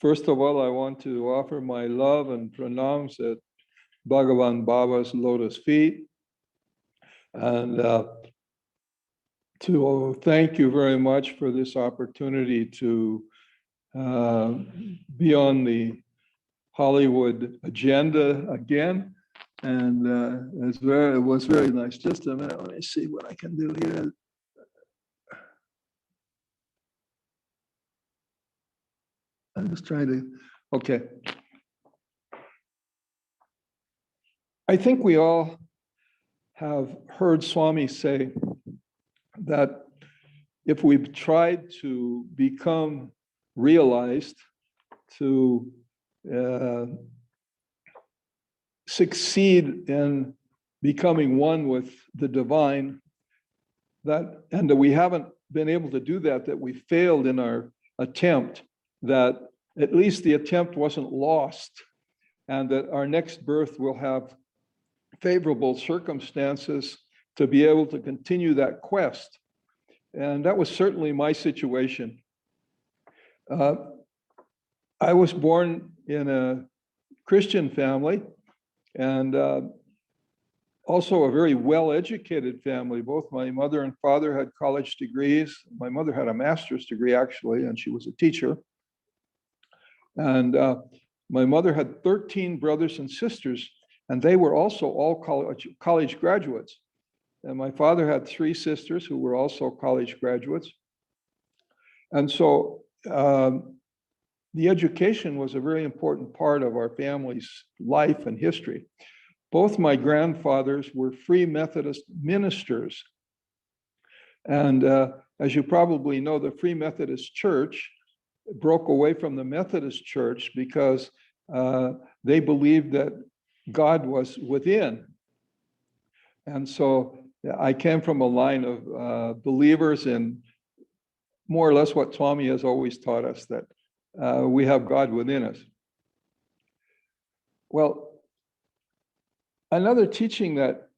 First of all, I want to offer my love and pranams at Bhagavan Baba's lotus feet. And to thank you very much for this opportunity to be on the Hollywood agenda again. And it was very nice. Just a minute, let me see what I can do here. I'm just trying to, okay. I think we all have heard Swami say that if we've tried to become realized, to succeed in becoming one with the divine, and that we haven't been able to do that, that we failed in our attempt, that at least the attempt wasn't lost, and that our next birth will have favorable circumstances to be able to continue that quest. And that was certainly my situation. I was born in a Christian family, and also a very well-educated family. Both my mother and father had college degrees. My mother had a master's degree, actually, and she was a teacher. And my mother had 13 brothers and sisters, and they were also all college graduates. And my father had 3 sisters who were also college graduates. And so the education was a very important part of our family's life and history. Both my grandfathers were Free Methodist ministers. And as you probably know, the Free Methodist Church broke away from the Methodist Church because they believed that God was within. And so I came from a line of believers in more or less what Swami has always taught us, that we have God within us. Well, another teaching that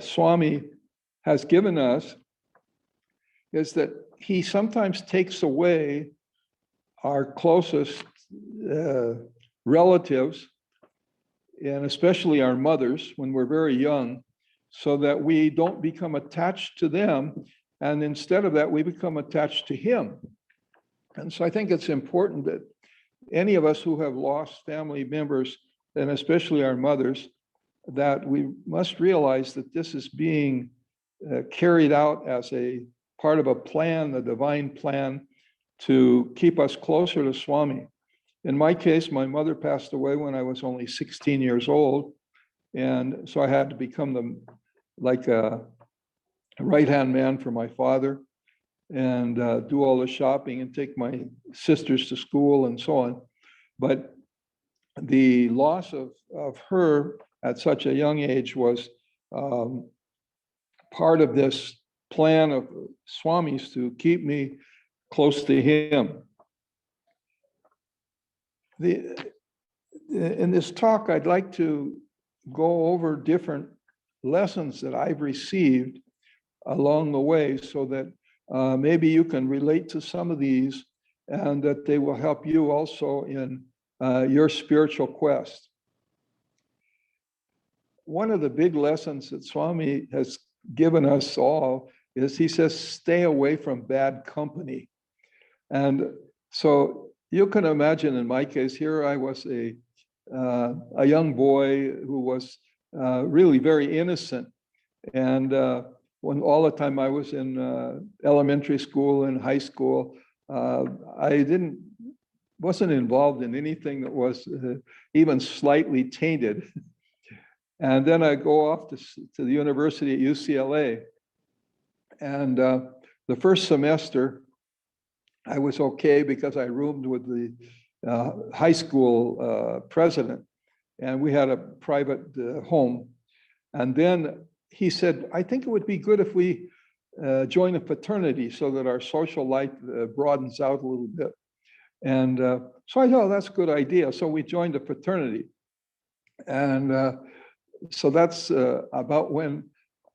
Swami has given us is that he sometimes takes away our closest relatives, and especially our mothers when we're very young, so that we don't become attached to them, and instead of that, we become attached to him. And so I think it's important that any of us who have lost family members, and especially our mothers, that we must realize that this is being carried out as a part of a plan, the divine plan, to keep us closer to Swami. In my case, my mother passed away when I was only 16 years old. And so I had to become like a right-hand man for my father, and do all the shopping and take my sisters to school and so on. But the loss of her at such a young age was part of this plan of Swami's to keep me close to him. In this talk, I'd like to go over different lessons that I've received along the way, so that maybe you can relate to some of these, and that they will help you also in your spiritual quest. One of the big lessons that Swami has given us all is, he says, stay away from bad company. And so you can imagine, in my case, here I was a young boy who was really very innocent. And when all the time I was in elementary school and high school, I wasn't involved in anything that was even slightly tainted. And then I go off to the university at UCLA. And the first semester, I was okay because I roomed with the high school president, and we had a private home. And then he said, I think it would be good if we join a fraternity so that our social life broadens out a little bit. And so I thought, oh, that's a good idea. So we joined a fraternity. And so that's about when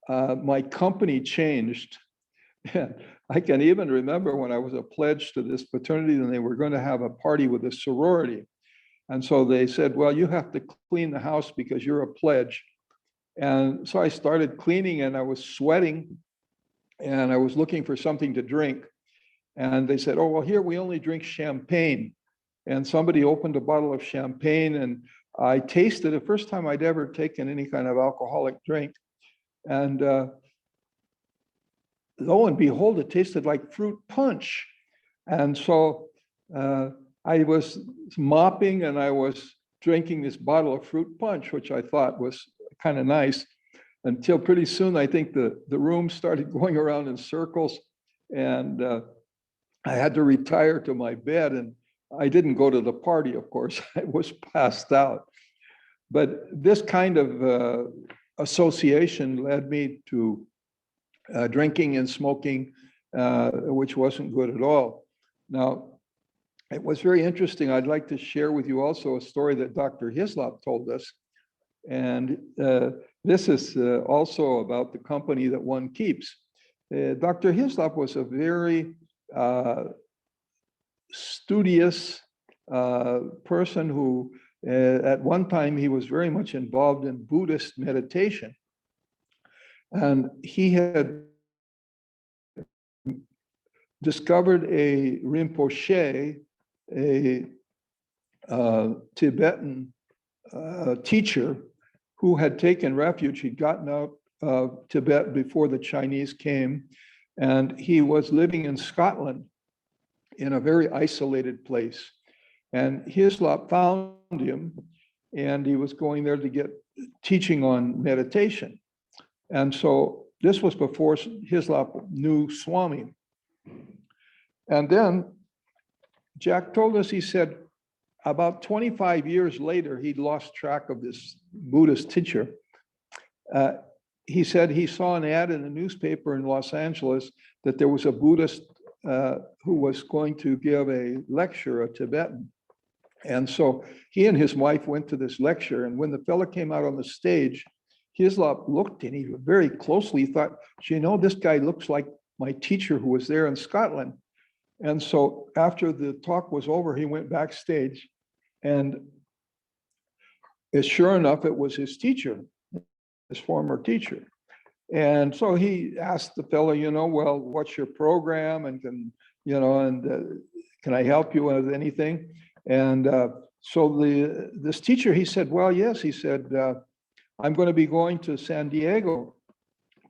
my company changed. I can even remember when I was a pledge to this fraternity, and they were going to have a party with a sorority. And so they said, well, you have to clean the house because you're a pledge. And so I started cleaning, and I was sweating, and I was looking for something to drink. And they said, oh, well, here we only drink champagne. And somebody opened a bottle of champagne, and I tasted the first time I'd ever taken any kind of alcoholic drink. And lo and behold, it tasted like fruit punch. And so I was mopping, and I was drinking this bottle of fruit punch, which I thought was kind of nice, until pretty soon I think the room started going around in circles, and I had to retire to my bed, and I didn't go to the party, of course. I was passed out. But this kind of association led me to drinking and smoking, which wasn't good at all. Now, it was very interesting. I'd like to share with you also a story that Dr. Hislop told us. And this is also about the company that one keeps. Dr. Hislop was a very studious person who, at one time, he was very much involved in Buddhist meditation. And he had discovered a Rinpoche, a Tibetan teacher who had taken refuge. He'd gotten out of Tibet before the Chinese came, and he was living in Scotland in a very isolated place. And Hislop found him, and he was going there to get teaching on meditation. And so this was before Hislop knew Swami. And then Jack told us, he said, about 25 years later, he'd lost track of this Buddhist teacher. He said he saw an ad in a newspaper in Los Angeles that there was a Buddhist who was going to give a lecture, a Tibetan. And so he and his wife went to this lecture. And when the fellow came out on the stage, Hislop looked at him very closely. He thought, you know, this guy looks like my teacher who was there in Scotland. And so after the talk was over, he went backstage, and sure enough, it was his teacher, his former teacher. And so he asked the fellow, you know, well, what's your program? And can I help you with anything? And so this teacher, he said, well, yes, he said, I'm going to be going to San Diego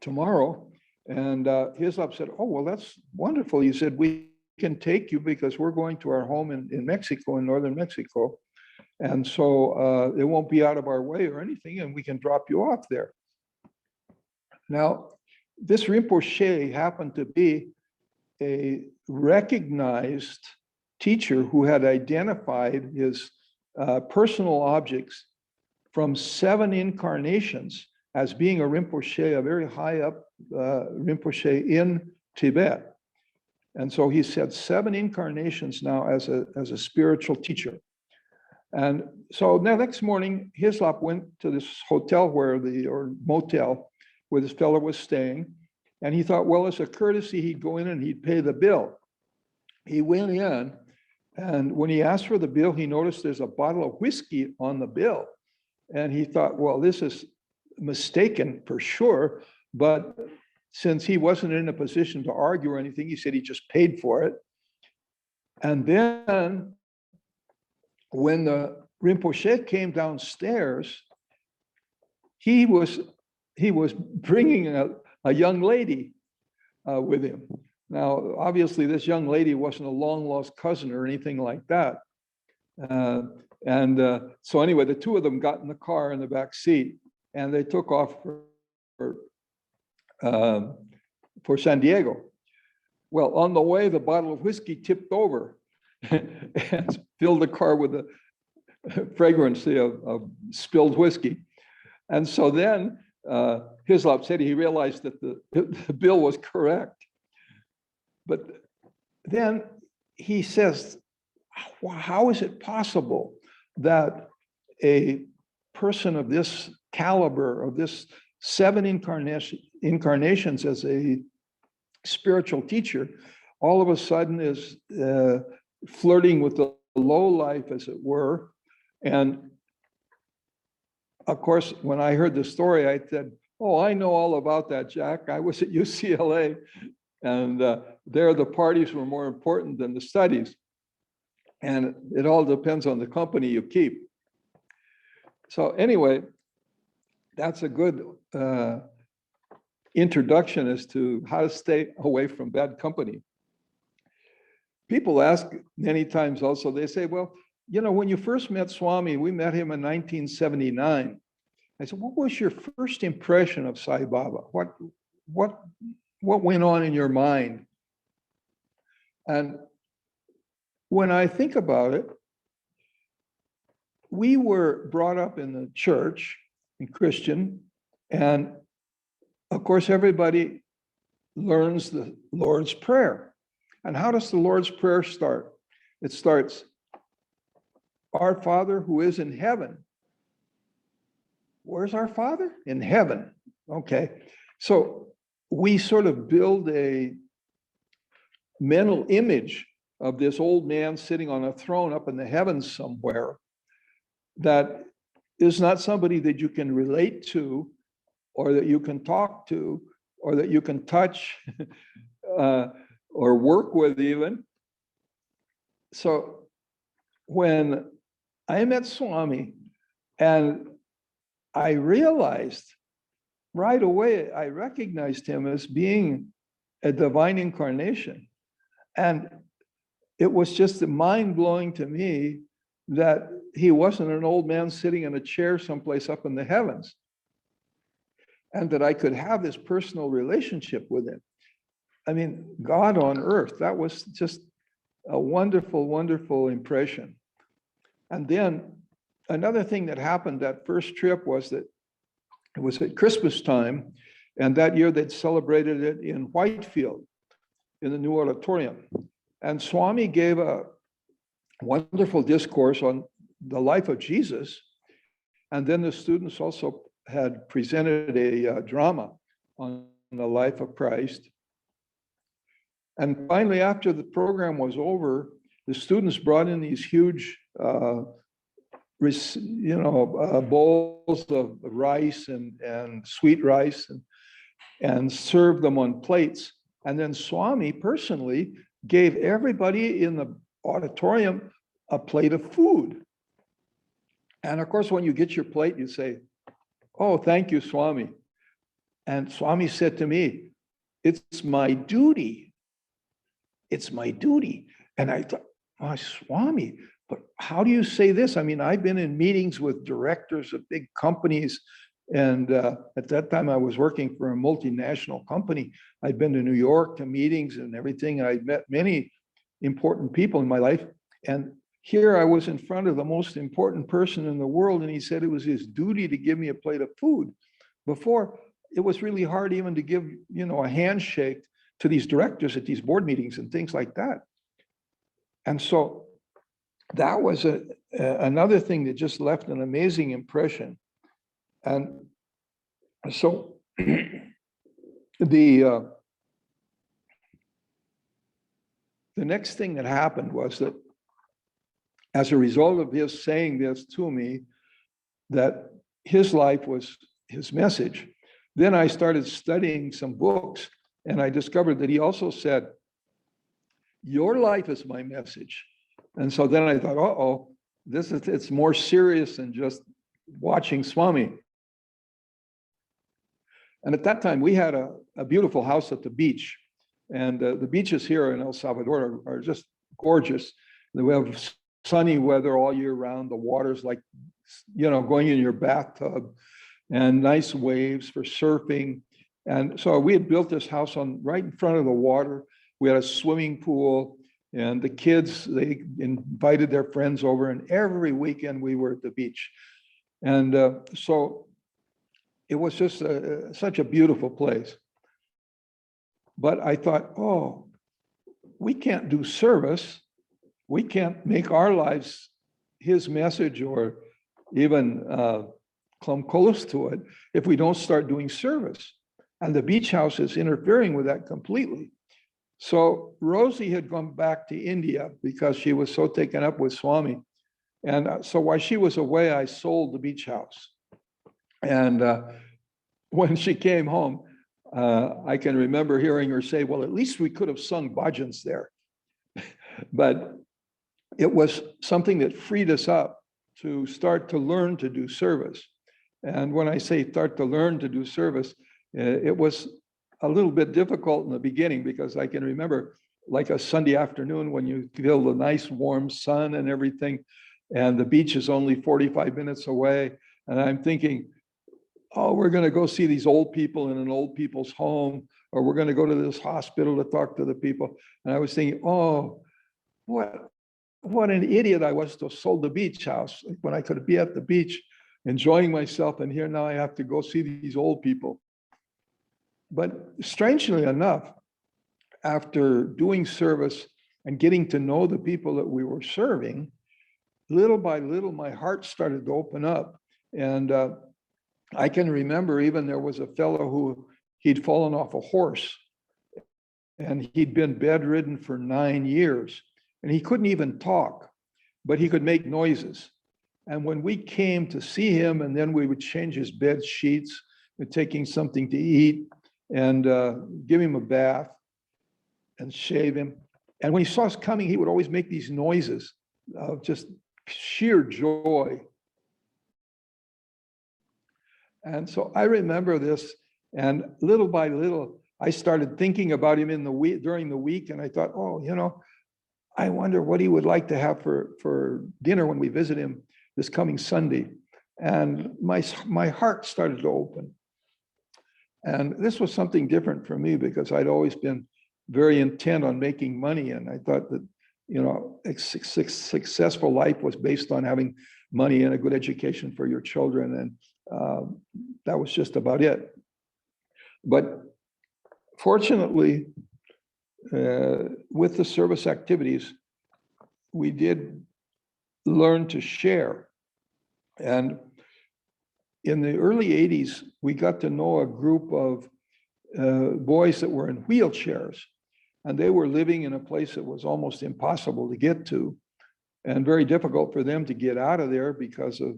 tomorrow. And Hislop said, oh, well, that's wonderful. He said, we can take you because we're going to our home in Mexico, in northern Mexico. And so it won't be out of our way or anything, and we can drop you off there. Now, this Rinpoche happened to be a recognized teacher who had identified his personal objects from 7 incarnations as being a Rinpoche, a very high up Rinpoche in Tibet. And so he said 7 incarnations now as a spiritual teacher. And so now next morning, Hislop went to this hotel or motel where this fellow was staying. And he thought, well, as a courtesy, he'd go in and he'd pay the bill. He went in, and when he asked for the bill, he noticed there's a bottle of whiskey on the bill. And he thought, well, this is mistaken for sure. But since he wasn't in a position to argue or anything, he said he just paid for it. And then when the Rinpoche came downstairs, he was bringing a young lady with him. Now, obviously, this young lady wasn't a long-lost cousin or anything like that. So anyway, the two of them got in the car in the back seat, and they took off for San Diego. Well, on the way, the bottle of whiskey tipped over and filled the car with the fragrancy of spilled whiskey. And so then Hislop said he realized that the bill was correct. But then he says, how is it possible that a person of this caliber, of this 7 incarnations as a spiritual teacher, all of a sudden is flirting with the low life, as it were. And of course, when I heard the story, I said, oh, I know all about that, Jack. I was at UCLA, and there the parties were more important than the studies. And it all depends on the company you keep. So anyway, that's a good introduction as to how to stay away from bad company. People ask many times also, they say, well, you know, when you first met Swami, we met him in 1979. I said, what was your first impression of Sai Baba? What went on in your mind? And when I think about it, we were brought up in the church, in Christian, and of course, everybody learns the Lord's Prayer. And how does the Lord's Prayer start? It starts, Our Father who is in heaven. Where's our Father? In heaven. Okay. So we sort of build a mental image of this old man sitting on a throne up in the heavens somewhere that is not somebody that you can relate to, or that you can talk to, or that you can touch or work with even. So when I met Swami and I realized right away, I recognized him as being a divine incarnation. And it was just mind-blowing to me that he wasn't an old man sitting in a chair someplace up in the heavens, and that I could have this personal relationship with him. I mean, God on earth, that was just a wonderful, wonderful impression. And then another thing that happened that first trip was that it was at Christmas time, and that year they'd celebrated it in Whitefield in the new auditorium. And Swami gave a wonderful discourse on the life of Jesus. And then the students also had presented a drama on the life of Christ. And finally, after the program was over, the students brought in these huge, bowls of rice and sweet rice and served them on plates. And then Swami personally gave everybody in the auditorium a plate of food. And of course, when you get your plate, you say, oh, thank you, Swami. And Swami said to me, it's my duty. It's my duty. And I thought, oh, Swami, but how do you say this? I mean, I've been in meetings with directors of big companies. And at that time, I was working for a multinational company. I'd been to New York to meetings and everything. And I'd met many important people in my life. And here I was in front of the most important person in the world. And he said it was his duty to give me a plate of food. Before, it was really hard even to give, a handshake to these directors at these board meetings and things like that. And so that was another thing that just left an amazing impression. And so the next thing that happened was that as a result of his saying this to me, that his life was his message, then I started studying some books, and I discovered that he also said, your life is my message. And so then I thought, uh-oh, it's more serious than just watching Swami. And at that time, we had a beautiful house at the beach. And the beaches here in El Salvador are just gorgeous. We have sunny weather all year round. The water's like, going in your bathtub, and nice waves for surfing. And so we had built this house right in front of the water. We had a swimming pool, and the kids, they invited their friends over, and every weekend we were at the beach. And so it was just such a beautiful place. But I thought, oh, we can't do service. We can't make our lives his message or even come close to it if we don't start doing service. And the beach house is interfering with that completely. So Rosie had gone back to India because she was so taken up with Swami. And so while she was away, I sold the beach house. And when she came home, I can remember hearing her say, well, at least we could have sung bhajans there. But it was something that freed us up to start to learn to do service. And when I say start to learn to do service, it was a little bit difficult in the beginning, because I can remember like a Sunday afternoon when you feel the nice warm sun and everything, and the beach is only 45 minutes away. And I'm thinking, oh, we're going to go see these old people in an old people's home, or we're going to go to this hospital to talk to the people. And I was thinking, oh, what an idiot I was to have sold the beach house when I could be at the beach enjoying myself. And here now I have to go see these old people. But strangely enough, after doing service and getting to know the people that we were serving, little by little, my heart started to open up. And I can remember even there was a fellow who he'd fallen off a horse, and he'd been bedridden for 9 years, and he couldn't even talk, but he could make noises. And when we came to see him, and then we would change his bed sheets, and taking something to eat, and give him a bath and shave him. And when he saw us coming, he would always make these noises of just sheer joy. And so I remember this, and little by little, I started thinking about him in the week, during the week, and I thought, oh, you know, I wonder what he would like to have for dinner when we visit him this coming Sunday. And my heart started to open. And this was something different for me, because I'd always been very intent on making money. And I thought that, you know, a successful life was based on having money and a good education for your children. And that was just about it. But fortunately, with the service activities, we did learn to share. And in the early 80s, we got to know a group of boys that were in wheelchairs, and they were living in a place that was almost impossible to get to, and very difficult for them to get out of there because of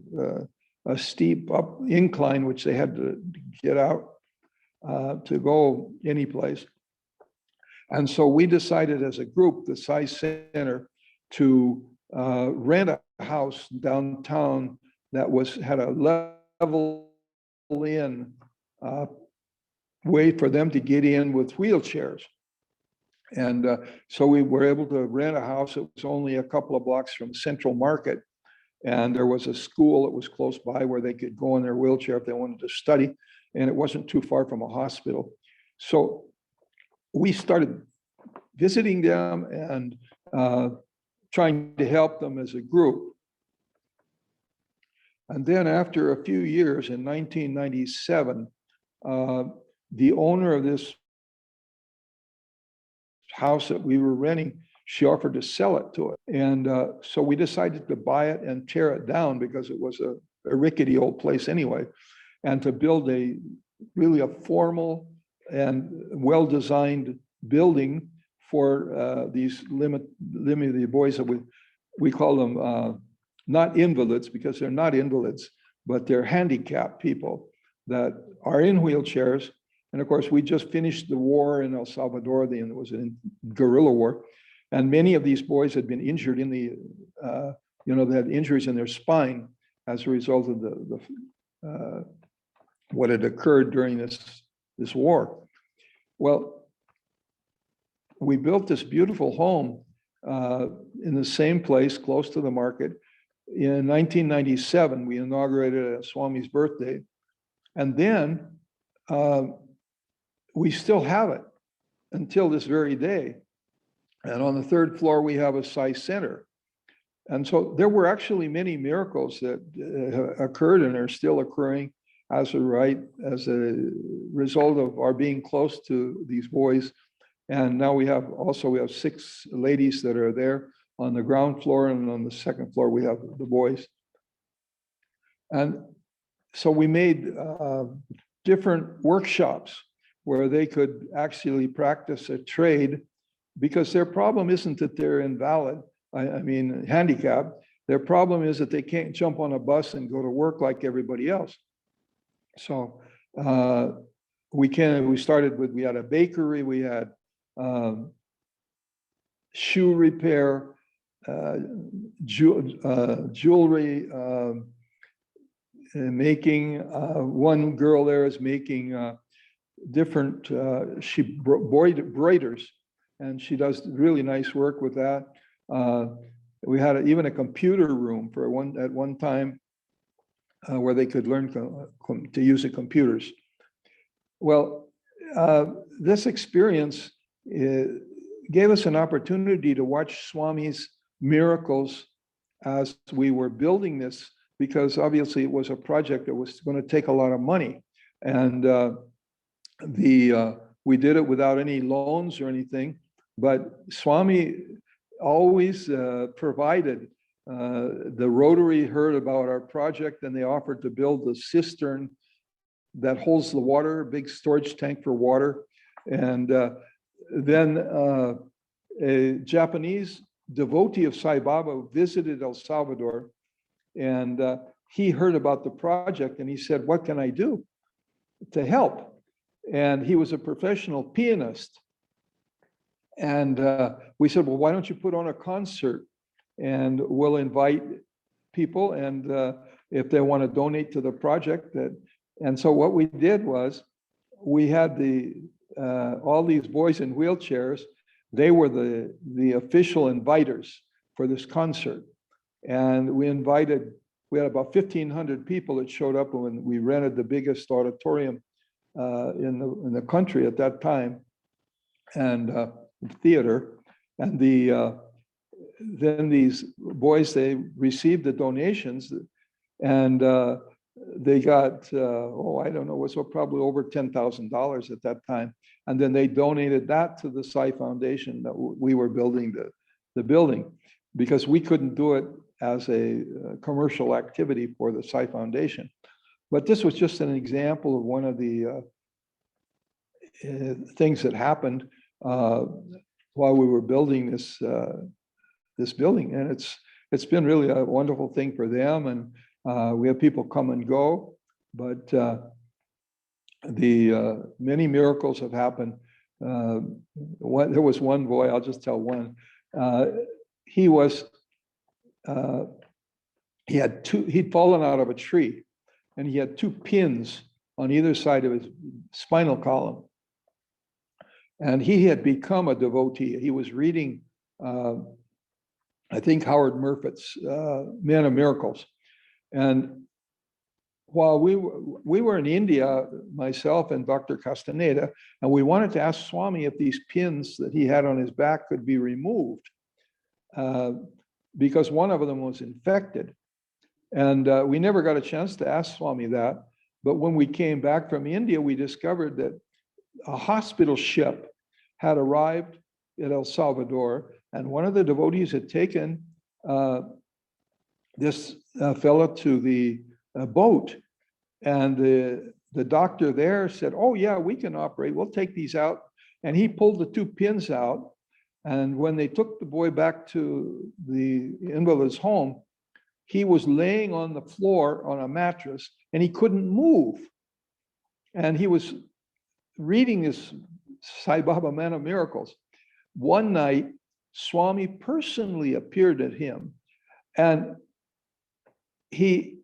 a steep up incline, which they had to get out to go any place. And so we decided as a group, the Sai Center, to rent a house downtown that had a level in way for them to get in with wheelchairs. And so we were able to rent a house. It was only a couple of blocks from Central Market. And there was a school that was close by where they could go in their wheelchair if they wanted to study. And it wasn't too far from a hospital. So we started visiting them and trying to help them as a group. And then after a few years, in 1997, the owner of this house that we were renting, she offered to sell it to us. And so we decided to buy it and tear it down, because it was a rickety old place anyway, and to build really a formal and well-designed building for these limited boys that we call them not invalids, because they're not invalids, but they're handicapped people that are in wheelchairs. And of course, we just finished the war in El Salvador, and it was a guerrilla war. And many of these boys had been injured in the, they had injuries in their spine as a result of what had occurred during this war. Well, we built this beautiful home in the same place, close to the market. In 1997, we inaugurated it at Swami's birthday. And then we still have it until this very day. And on the 3rd floor, we have a Sai Center. And so there were actually many miracles that occurred and are still occurring as a result of our being close to these boys. And now we have 6 ladies that are there on the ground floor, and on the 2nd floor, we have the boys. And so we made different workshops where they could actually practice a trade, because their problem isn't that they're invalid, I mean, handicapped. Their problem is that they can't jump on a bus and go to work like everybody else. So we had a bakery, we had shoe repair, jewelry making. One girl there is making different, she broiders, and she does really nice work with that. We had even a computer room at one time where they could learn to use the computers. Well, this experience gave us an opportunity to watch Swami's miracles as we were building this, because obviously it was a project that was going to take a lot of money. And we did it without any loans or anything, but Swami always provided. The Rotary heard about our project, and they offered to build a cistern that holds the water, a big storage tank for water. And then a Japanese devotee of Sai Baba visited El Salvador, and he heard about the project, and he said, "What can I do to help?" And he was a professional pianist. And we said, "Well, why don't you put on a concert, and we'll invite people, and if they want to donate to the project." And so what we did was, we had all these boys in wheelchairs. They were the official inviters for this concert. And we had about 1,500 people that showed up when we rented the biggest auditorium in the country at that time, and theater. And then these boys, they received the donations, and they got, I don't know, it was probably over $10,000 at that time. And then they donated that to the Sai Foundation that we were building the building, because we couldn't do it as a commercial activity for the Sai Foundation. But this was just an example of one of the things that happened while we were building this building. And it's been really a wonderful thing for them. And we have people come and go, but the many miracles have happened. There was one boy, I'll just tell one. He'd fallen out of a tree, and he had 2 pins on either side of his spinal column. And he had become a devotee. He was reading, I think, Howard Murfitt's Man of Miracles. And while we were in India, myself and Dr. Castaneda, and we wanted to ask Swami if these pins that he had on his back could be removed, because one of them was infected. And we never got a chance to ask Swami that. But when we came back from India, we discovered that a hospital ship had arrived at El Salvador, and one of the devotees had taken this fellow to the boat. And the doctor there said, "Oh yeah, we can operate, we'll take these out." And he pulled the 2 pins out. And when they took the boy back to the invalid's home, he was laying on the floor on a mattress, and he couldn't move. And he was reading this Sai Baba Man of Miracles. One night, Swami personally appeared at him, and he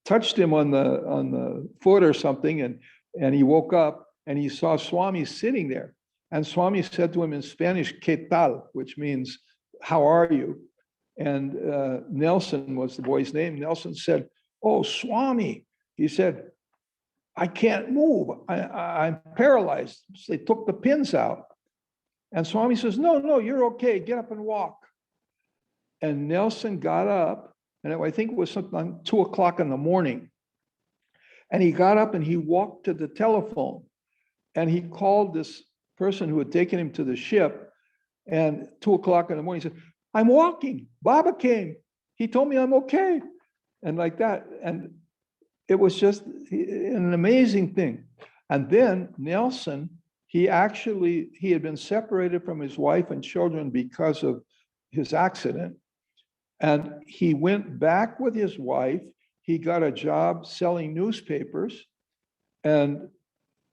touched him on the foot or something, and he woke up, and he saw Swami sitting there. And Swami said to him in Spanish, "¿Qué tal?" which means, "How are you?" And Nelson was the boy's name. Nelson said, "Oh, Swami," he said, "I can't move. I'm paralyzed. They took the pins out." And Swami says, No, you're okay. Get up and walk." And Nelson got up, and I think it was something 2 o'clock in the morning. And he got up and he walked to the telephone, and he called this person who had taken him to the ship. And 2 o'clock in the morning, he said, "I'm walking. Baba came. He told me I'm okay." And like that. And it was just an amazing thing. And then Nelson, he had been separated from his wife and children because of his accident. And he went back with his wife. He got a job selling newspapers and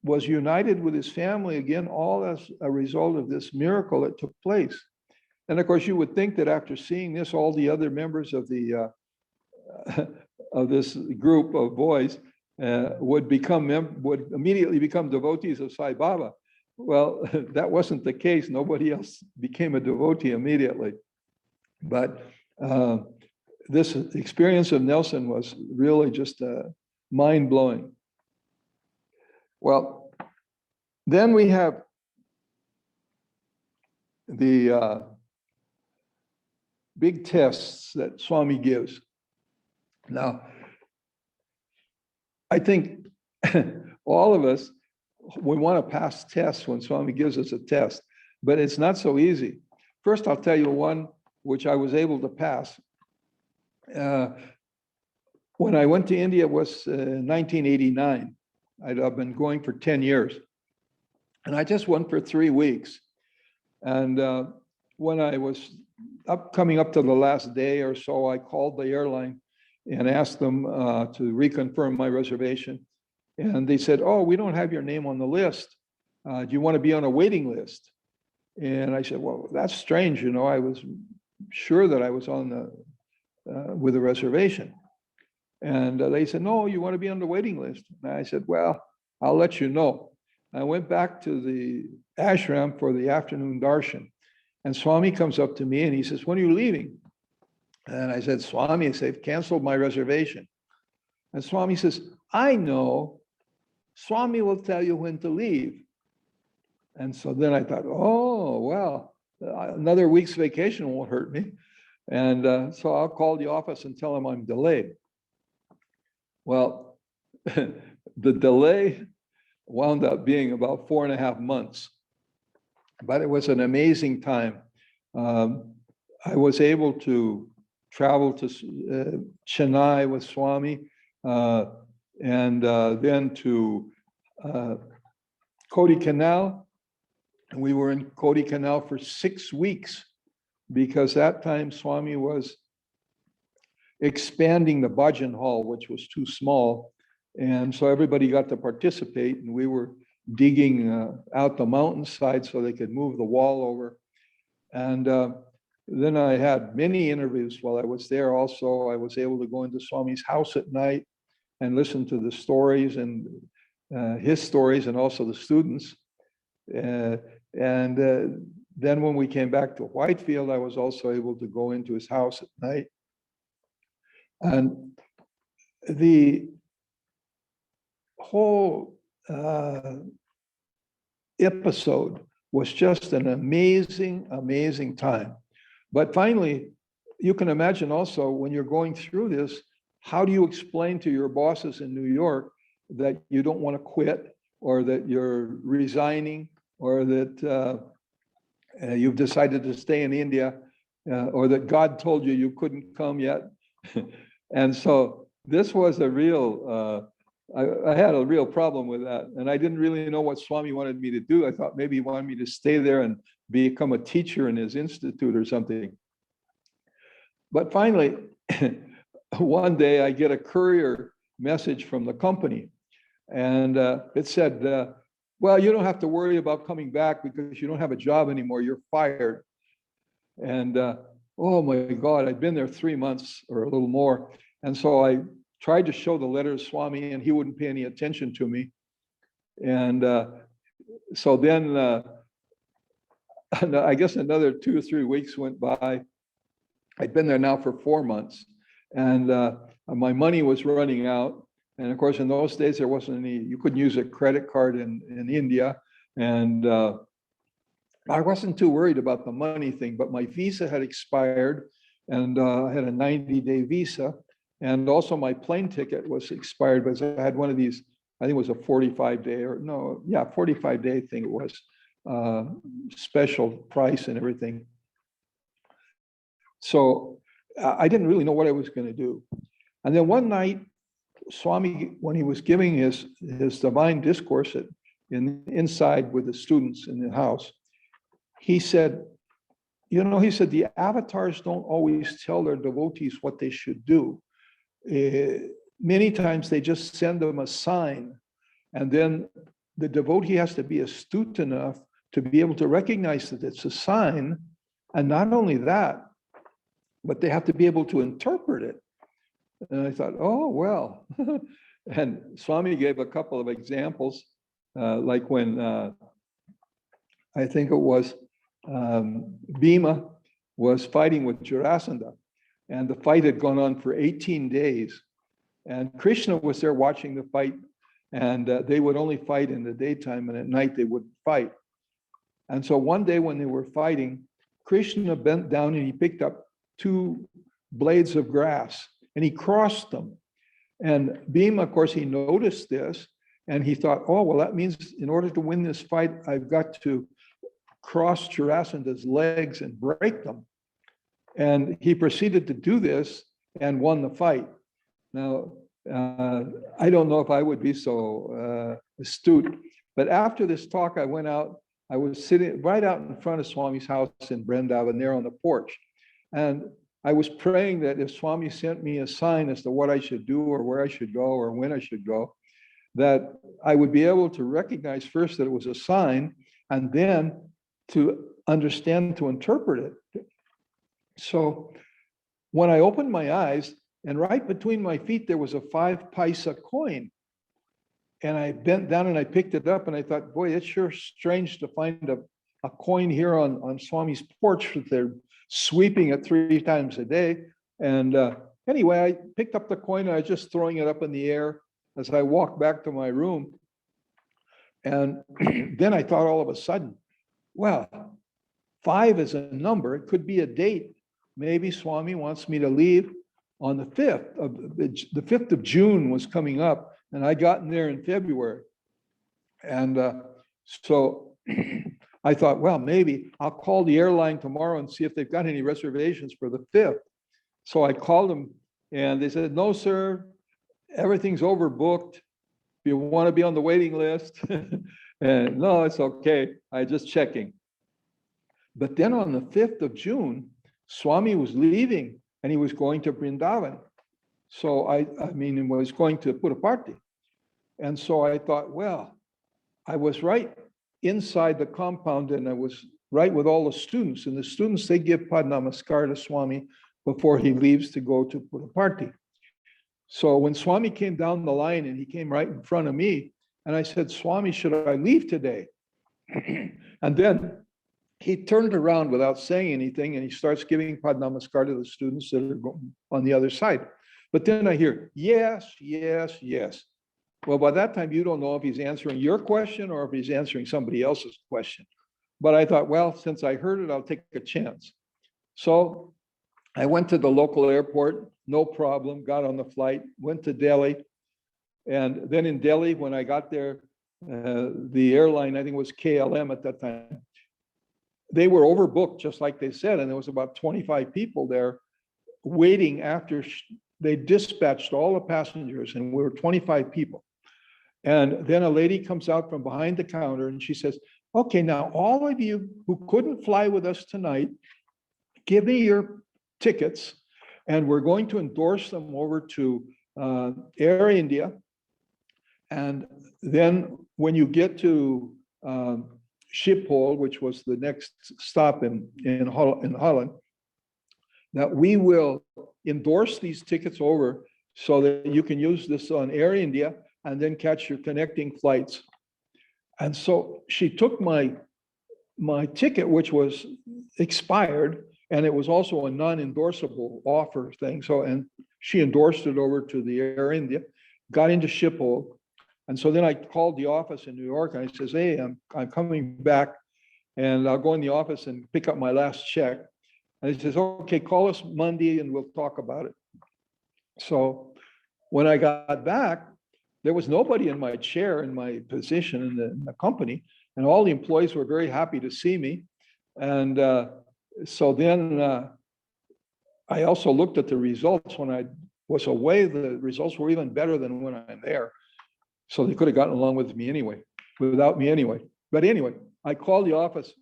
was united with his family again, all as a result of this miracle that took place. And of course, you would think that after seeing this, all the other members of the of this group of boys would immediately become devotees of Sai Baba. Well, that wasn't the case. Nobody else became a devotee immediately. But this experience of Nelson was really just mind-blowing. Well, then we have the big tests that Swami gives. Now, I think all of us, we want to pass tests when Swami gives us a test, but it's not so easy. First, I'll tell you one which I was able to pass. When I went to India, it was 1989. I'd been going for 10 years. And I just went for 3 weeks. And when I was coming up to the last day or so, I called the airline and asked them to reconfirm my reservation. And they said, oh, we don't have your name on the list. Do you want to be on a waiting list? And I said, well, that's strange. You know, I was sure that I was on the with a reservation. And they said, no, you want to be on the waiting list. And I said, well, I'll let you know. I went back to the ashram for the afternoon darshan. And Swami comes up to me and he says, when are you leaving? And I said, Swami, they've canceled my reservation. And Swami says, I know. Swami will tell you when to leave. And so then I thought, oh, well, another week's vacation won't hurt me. And so I'll call the office and tell them I'm delayed. Well, the delay wound up being about 4.5 months, but it was an amazing time. I was able to travel to Chennai with Swami and then to Kodaikanal. And we were in Kodaikanal for 6 weeks because that time Swami was expanding the bhajan hall, which was too small. And so everybody got to participate, and we were digging out the mountainside so they could move the wall over. And then I had many interviews while I was there. Also, I was able to go into Swami's house at night and listen to the stories and his stories and also the students. Then when we came back to Whitefield, I was also able to go into his house at night. And the whole episode was just an amazing, amazing time. But finally, you can imagine also when you're going through this, how do you explain to your bosses in New York that you don't want to quit, or that you're resigning, or that you've decided to stay in India, or that God told you you couldn't come yet? And so this was a real, I had a real problem with that. And I didn't really know what Swami wanted me to do. I thought maybe he wanted me to stay there and become a teacher in his institute or something. But finally, one day I get a courier message from the company. And it said, well, you don't have to worry about coming back because you don't have a job anymore. You're fired. And oh my God, I'd been there 3 months or a little more. And so I tried to show the letter to Swami, and he wouldn't pay any attention to me. And so then I guess another 2 or 3 weeks went by. I'd been there now for 4 months, and my money was running out. And of course, in those days, there wasn't any, you couldn't use a credit card in India. And I wasn't too worried about the money thing, but my visa had expired, and I had a 90-day visa. And also my plane ticket was expired because I had one of these, I think it was a 45-day or no, yeah, 45-day thing it was, special price and everything. So I didn't really know what I was going to do. And then one night Swami, when he was giving his divine discourse inside with the students in the house, he said, he said, the avatars don't always tell their devotees what they should do. Many times they just send them a sign, and then the devotee has to be astute enough to be able to recognize that it's a sign. And not only that, but they have to be able to interpret it. And I thought, oh, well. And Swami gave a couple of examples, like when I think it was Bhima was fighting with Jarasandha, and the fight had gone on for 18 days. And Krishna was there watching the fight, and they would only fight in the daytime, and at night they wouldn't fight. And so one day when they were fighting, Krishna bent down and he picked up 2 blades of grass and he crossed them. And Bhima, of course, he noticed this and he thought, oh, well, that means in order to win this fight, I've got to cross Jarasandha's legs and break them. And he proceeded to do this and won the fight. Now, I don't know if I would be so astute, but after this talk, I went out. I was sitting right out in front of Swami's house in Vrindavan, there on the porch. And I was praying that if Swami sent me a sign as to what I should do or where I should go or when I should go, that I would be able to recognize first that it was a sign and then to understand, to interpret it. So when I opened my eyes, and right between my feet, there was a 5 paisa coin. And I bent down and I picked it up and I thought, boy, it's sure strange to find a coin here on Swami's porch. They're sweeping it 3 times a day. And anyway, I picked up the coin and I was just throwing it up in the air as I walked back to my room. And then I thought all of a sudden, well, 5 is a number. It could be a date. Maybe Swami wants me to leave on the 5th. The 5th of June was coming up. And I got in there in February. And so I thought, well, maybe I'll call the airline tomorrow and see if they've got any reservations for the 5th. So I called them and they said, no, sir, everything's overbooked. If you want to be on the waiting list. And no, it's okay. I just checking. But then on the 5th of June, Swami was leaving and he was going to Vrindavan. So I mean, he was going to put a party. And so I thought, well, I was right inside the compound and I was right with all the students. And the students, they give Pad Namaskar to Swami before he leaves to go to put a party. So when Swami came down the line and he came right in front of me, and I said, Swami, should I leave today? And then he turned around without saying anything and he starts giving Pad Namaskar to the students that are on the other side. But then I hear, yes, yes, yes. Well, by that time, you don't know if he's answering your question or if he's answering somebody else's question. But I thought, well, since I heard it, I'll take a chance. So I went to the local airport, no problem, got on the flight, went to Delhi. And then in Delhi, when I got there, the airline, I think it was KLM at that time, they were overbooked, just like they said. And there was about 25 people there waiting after they dispatched all the passengers, and we were 25 people. And then a lady comes out from behind the counter and she says, okay, now all of you who couldn't fly with us tonight, give me your tickets and we're going to endorse them over to Air India. And then when you get to Schiphol, which was the next stop in Holland, that we will endorse these tickets over so that you can use this on Air India and then catch your connecting flights. And so she took my ticket, which was expired, and it was also a non-endorsable offer thing. So, and she endorsed it over to the Air India, got into Schiphol. And so then I called the office in New York and I says, hey, I'm coming back and I'll go in the office and pick up my last check. And he says, okay, call us Monday and we'll talk about it. So when I got back, there was nobody in my chair, in my position in the company, and all the employees were very happy to see me. And so then I also looked at the results when I was away, the results were even better than when I'm there. So they could have gotten along with me anyway, without me anyway. But anyway, I called the office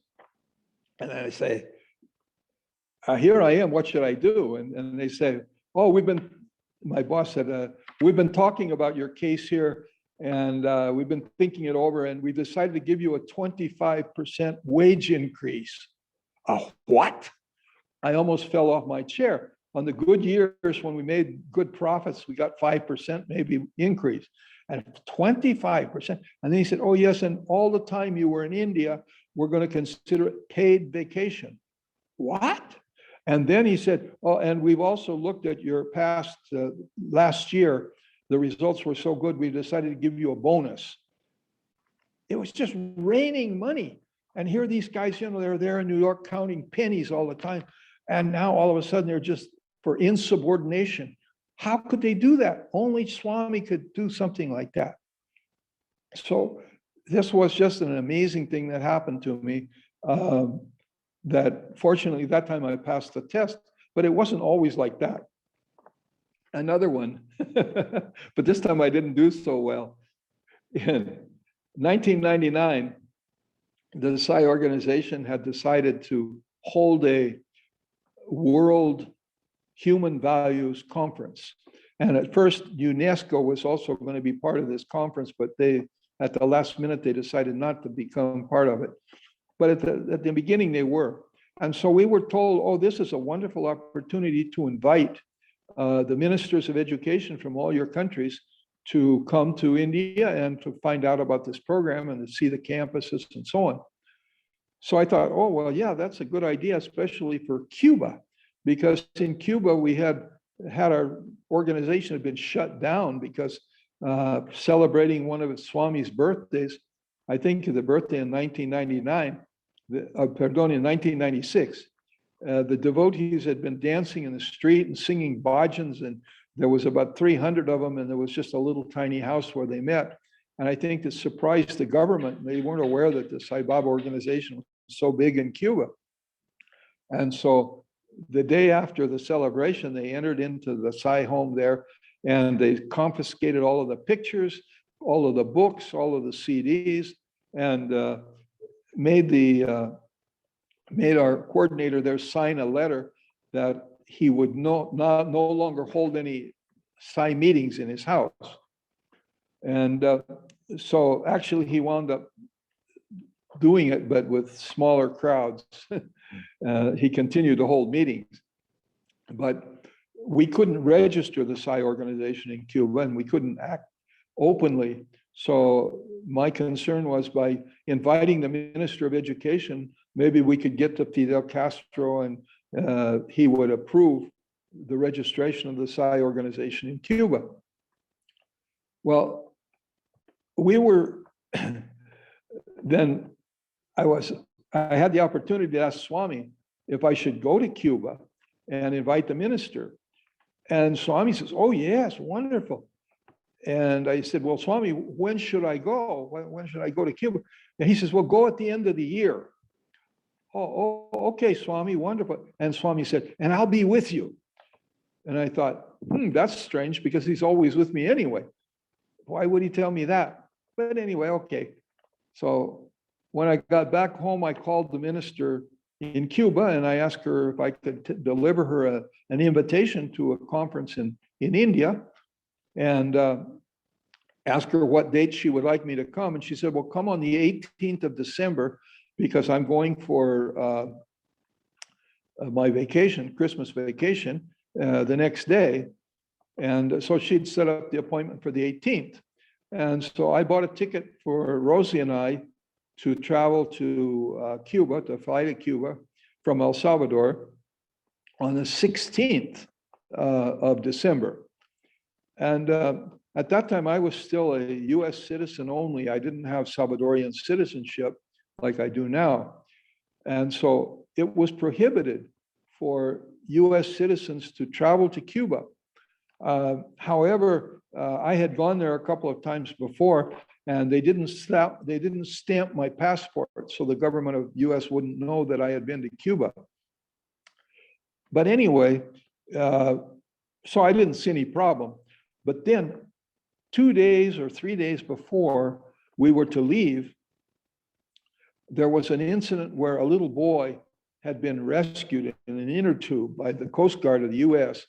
and I say, here I am, what should I do? And they say, oh, my boss said, we've been talking about your case here and we've been thinking it over and we decided to give you a 25% wage increase. A what? I almost fell off my chair. On the good years when we made good profits, we got 5% maybe increase and 25%. And then he said, oh yes, and all the time you were in India, we're going to consider it paid vacation. What? And then he said, oh, and we've also looked at your past, last year, the results were so good, we decided to give you a bonus. It was just raining money. And here these guys, they're there in New York counting pennies all the time. And now all of a sudden they're just for insubordination. How could they do that? Only Swami could do something like that. So this was just an amazing thing that happened to me. That fortunately that time I passed the test, but it wasn't always like that. Another one, but this time I didn't do so well. In 1999, the Psi organization had decided to hold a World Human Values Conference. And at first, UNESCO was also going to be part of this conference, but at the last minute, they decided not to become part of it. But at the beginning, they were. And so we were told, oh, this is a wonderful opportunity to invite the ministers of education from all your countries to come to India and to find out about this program and to see the campuses and so on. So I thought, oh, well, yeah, that's a good idea, especially for Cuba, because in Cuba, we had our organization had been shut down because celebrating one of its Swami's birthdays, I think the birthday in 1999, in 1996, the devotees had been dancing in the street and singing bhajans, and there was about 300 of them, and there was just a little tiny house where they met. And I think it surprised the government. They weren't aware that the Sai Baba organization was so big in Cuba. And so the day after the celebration, they entered into the Sai home there, and they confiscated all of the pictures, all of the books, all of the CDs, and made our coordinator there sign a letter that he would no longer hold any Sai meetings in his house. And so actually he wound up doing it, but with smaller crowds. He continued to hold meetings, but we couldn't register the Sai organization in Cuba, and we couldn't act openly. So my concern was, by inviting the Minister of Education, maybe we could get to Fidel Castro and he would approve the registration of the Sai organization in Cuba. Well, we were then I had the opportunity to ask Swami if I should go to Cuba and invite the minister. And Swami says, oh yes, wonderful. And I said, well, Swami, when should I go? When should I go to Cuba? And he says, well, go at the end of the year. Oh, okay, Swami, wonderful. And Swami said, and I'll be with you. And I thought, that's strange, because he's always with me anyway. Why would he tell me that? But anyway, okay. So when I got back home, I called the minister in Cuba and I asked her if I could deliver her an invitation to a conference in India, and ask her what date she would like me to come. And she said, well, come on the 18th of December, because I'm going for my vacation, Christmas vacation, the next day. And so she'd set up the appointment for the 18th. And so I bought a ticket for Rosie and I to travel to Cuba, to fly to Cuba from El Salvador on the 16th of December. And at that time, I was still a US citizen only. I didn't have Salvadorian citizenship like I do now. And so it was prohibited for US citizens to travel to Cuba. However, I had gone there a couple of times before, and they didn't stamp my passport, so the government of US wouldn't know that I had been to Cuba. But anyway, so I didn't see any problem. But then 2 days or 3 days before we were to leave, there was an incident where a little boy had been rescued in an inner tube by the Coast Guard of the US.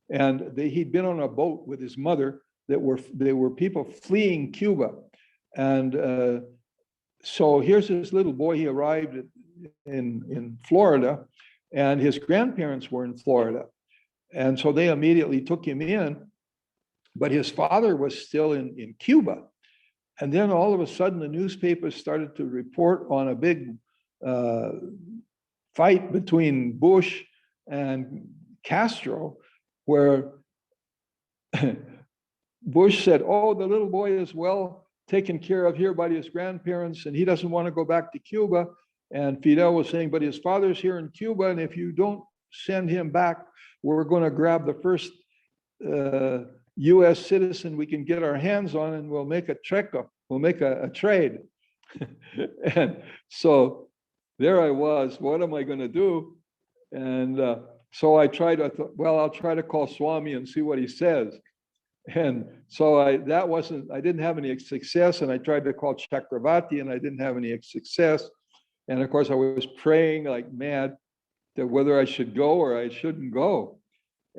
And he'd been on a boat with his mother they were people fleeing Cuba. And so here's this little boy, he arrived in Florida, and his grandparents were in Florida. And so they immediately took him in, but his father was still in Cuba. And then all of a sudden, the newspapers started to report on a big fight between Bush and Castro, where Bush said, oh, the little boy is well taken care of here by his grandparents, and he doesn't want to go back to Cuba. And Fidel was saying, but his father's here in Cuba, and if you don't send him back, we're going to grab the first US citizen we can get our hands on, and we'll make a trade. And so there I was, what am I going to do? And so I thought, well, I'll try to call Swami and see what he says. And so I didn't have any success, and I tried to call Chakravarti, and I didn't have any success. And of course I was praying like mad that whether I should go or I shouldn't go.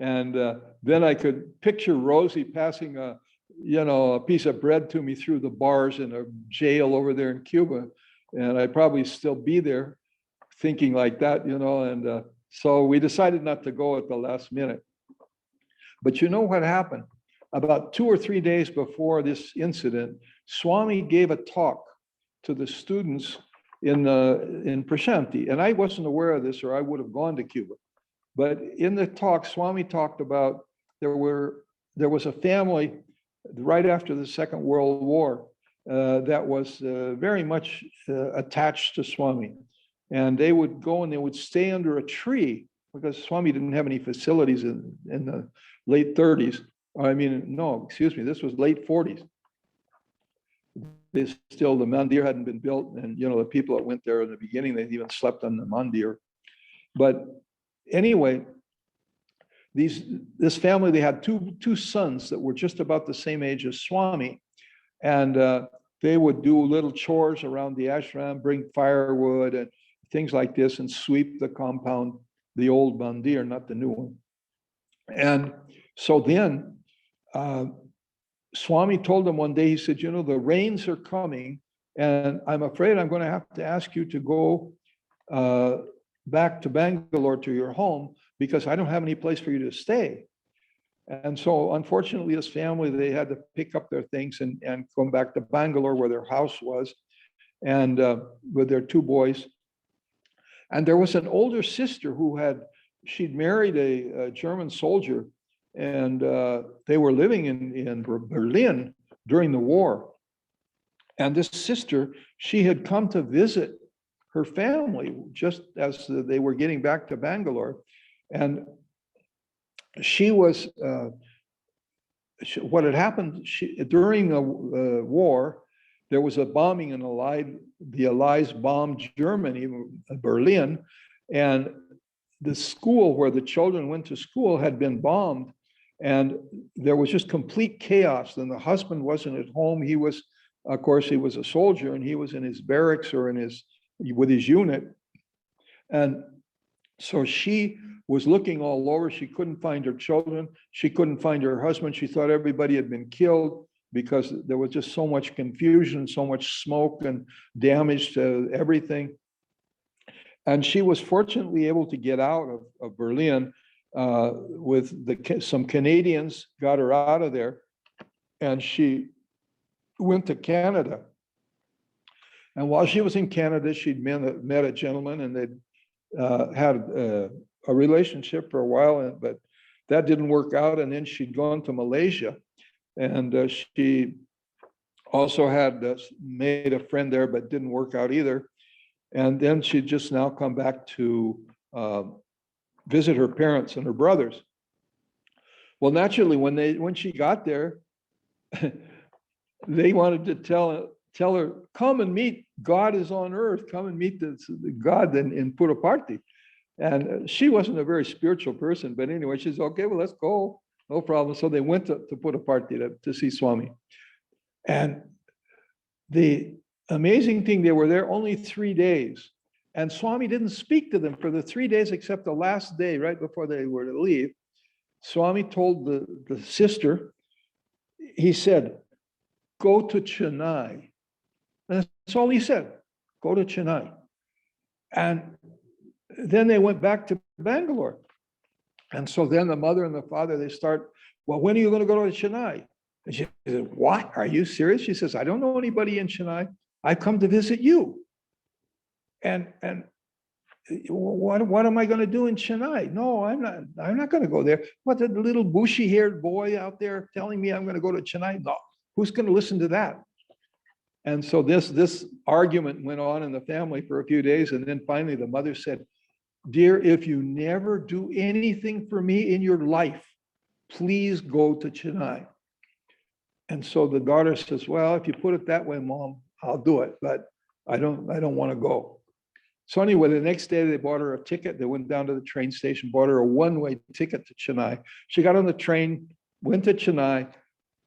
And then I could picture Rosie passing a piece of bread to me through the bars in a jail over there in Cuba. And I'd probably still be there thinking like that, and so we decided not to go at the last minute. But you know what happened? About 2 or 3 days before this incident, Swami gave a talk to the students in Prashanti. And I wasn't aware of this, or I would have gone to Cuba. But in the talk, Swami talked about there was a family right after the Second World War that was very much attached to Swami. And they would go and they would stay under a tree because Swami didn't have any facilities in the late 30s. This was late 40s. The mandir hadn't been built, and the people that went there in the beginning, they even slept on the mandir. But anyway, this family, they had two sons that were just about the same age as Swami, and they would do little chores around the ashram, bring firewood and things like this, and sweep the compound, the old mandir, not the new one. And so then Swami told them one day, he said, the rains are coming, and I'm afraid I'm going to have to ask you to go back to Bangalore to your home, because I don't have any place for you to stay. And so unfortunately, this family, they had to pick up their things and come back to Bangalore where their house was, and with their 2 boys. And there was an older sister she'd married a German soldier, and they were living in Berlin during the war. And this sister, she had come to visit her family just as they were getting back to Bangalore. And she was, what had happened, during the war, there was a bombing in the Allies bombed Germany, Berlin, and the school where the children went to school had been bombed, and there was just complete chaos. And the husband wasn't at home. He was a soldier, and he was in his barracks or with his unit. And so she was looking all over. She couldn't find her children. She couldn't find her husband. She thought everybody had been killed because there was just so much confusion, so much smoke and damage to everything. And she was fortunately able to get out of Berlin with some Canadians, got her out of there, and she went to Canada. And while she was in Canada, she'd met a gentleman, and they'd had a relationship for a while, but that didn't work out. And then she'd gone to Malaysia, and she also had made a friend there, but didn't work out either. And then she'd just now come back to visit her parents and her brothers. Well, naturally, when she got there, they wanted to tell her, come and meet God is on earth, come and meet the God in Puttaparthi. And she wasn't a very spiritual person, but anyway, she said, okay, well, let's go. no problem. So they went to Puttaparthi to see Swami. And the amazing thing, they were there only 3 days. And Swami didn't speak to them for the 3 days, except the last day, right before they were to leave. Swami told the sister, he said, go to Chennai. And that's all he said, go to Chennai. And then they went back to Bangalore. And so then the mother and the father, they start, well, when are you going to go to Chennai? And she said, what? Are you serious? She says, I don't know anybody in Chennai. I've come to visit you. And what am I going to do in Chennai? No, I'm not going to go there. What, the little bushy-haired boy out there telling me I'm going to go to Chennai? No, who's going to listen to that? And so this argument went on in the family for a few days. And then finally the mother said, dear, if you never do anything for me in your life, please go to Chennai. And so the daughter says, well, if you put it that way, Mom, I'll do it, but I don't want to go. So anyway, the next day they bought her a ticket. They went down to the train station, bought her a one-way ticket to Chennai. She got on the train, went to Chennai.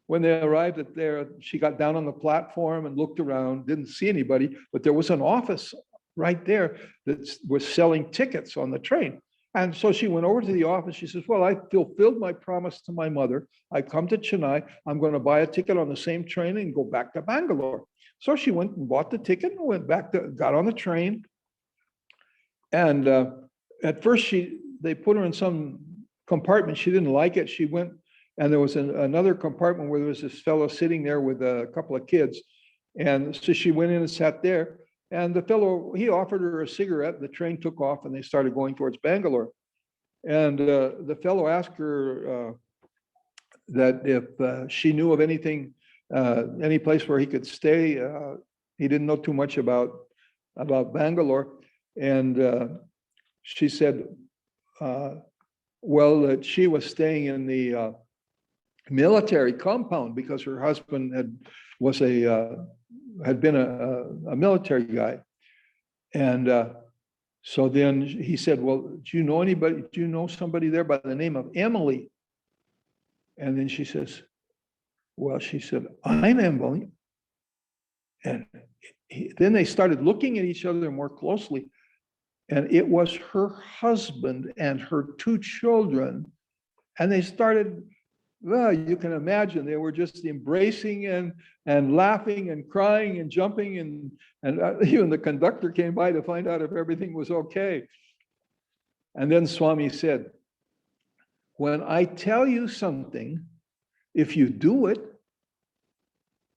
When they arrived there, she got down on the platform and looked around, didn't see anybody, but there was an office right there that was selling tickets on the train. And so she went over to the office. She says, well, I fulfilled my promise to my mother. I come to Chennai. I'm going to buy a ticket on the same train and go back to Bangalore. So she went and bought the ticket and went back got on the train. And at first they put her in some compartment. She didn't like it. She went, and there was another compartment where there was this fellow sitting there with a couple of kids. And so she went in and sat there. And the fellow, he offered her a cigarette. The train took off and they started going towards Bangalore. And the fellow asked her that if she knew of anything, any place where he could stay. He didn't know too much about Bangalore. And she said, well, that she was staying in the military compound because her husband had been a military guy. And so then he said, well, do you know anybody? Do you know somebody there by the name of Emily? And then she says, well, she said, I'm Emily. And then they started looking at each other more closely. And it was her husband and her 2 children. And they started, well, you can imagine, they were just embracing and laughing and crying and jumping. And even the conductor came by to find out if everything was okay. And then Swami said, when I tell you something, if you do it,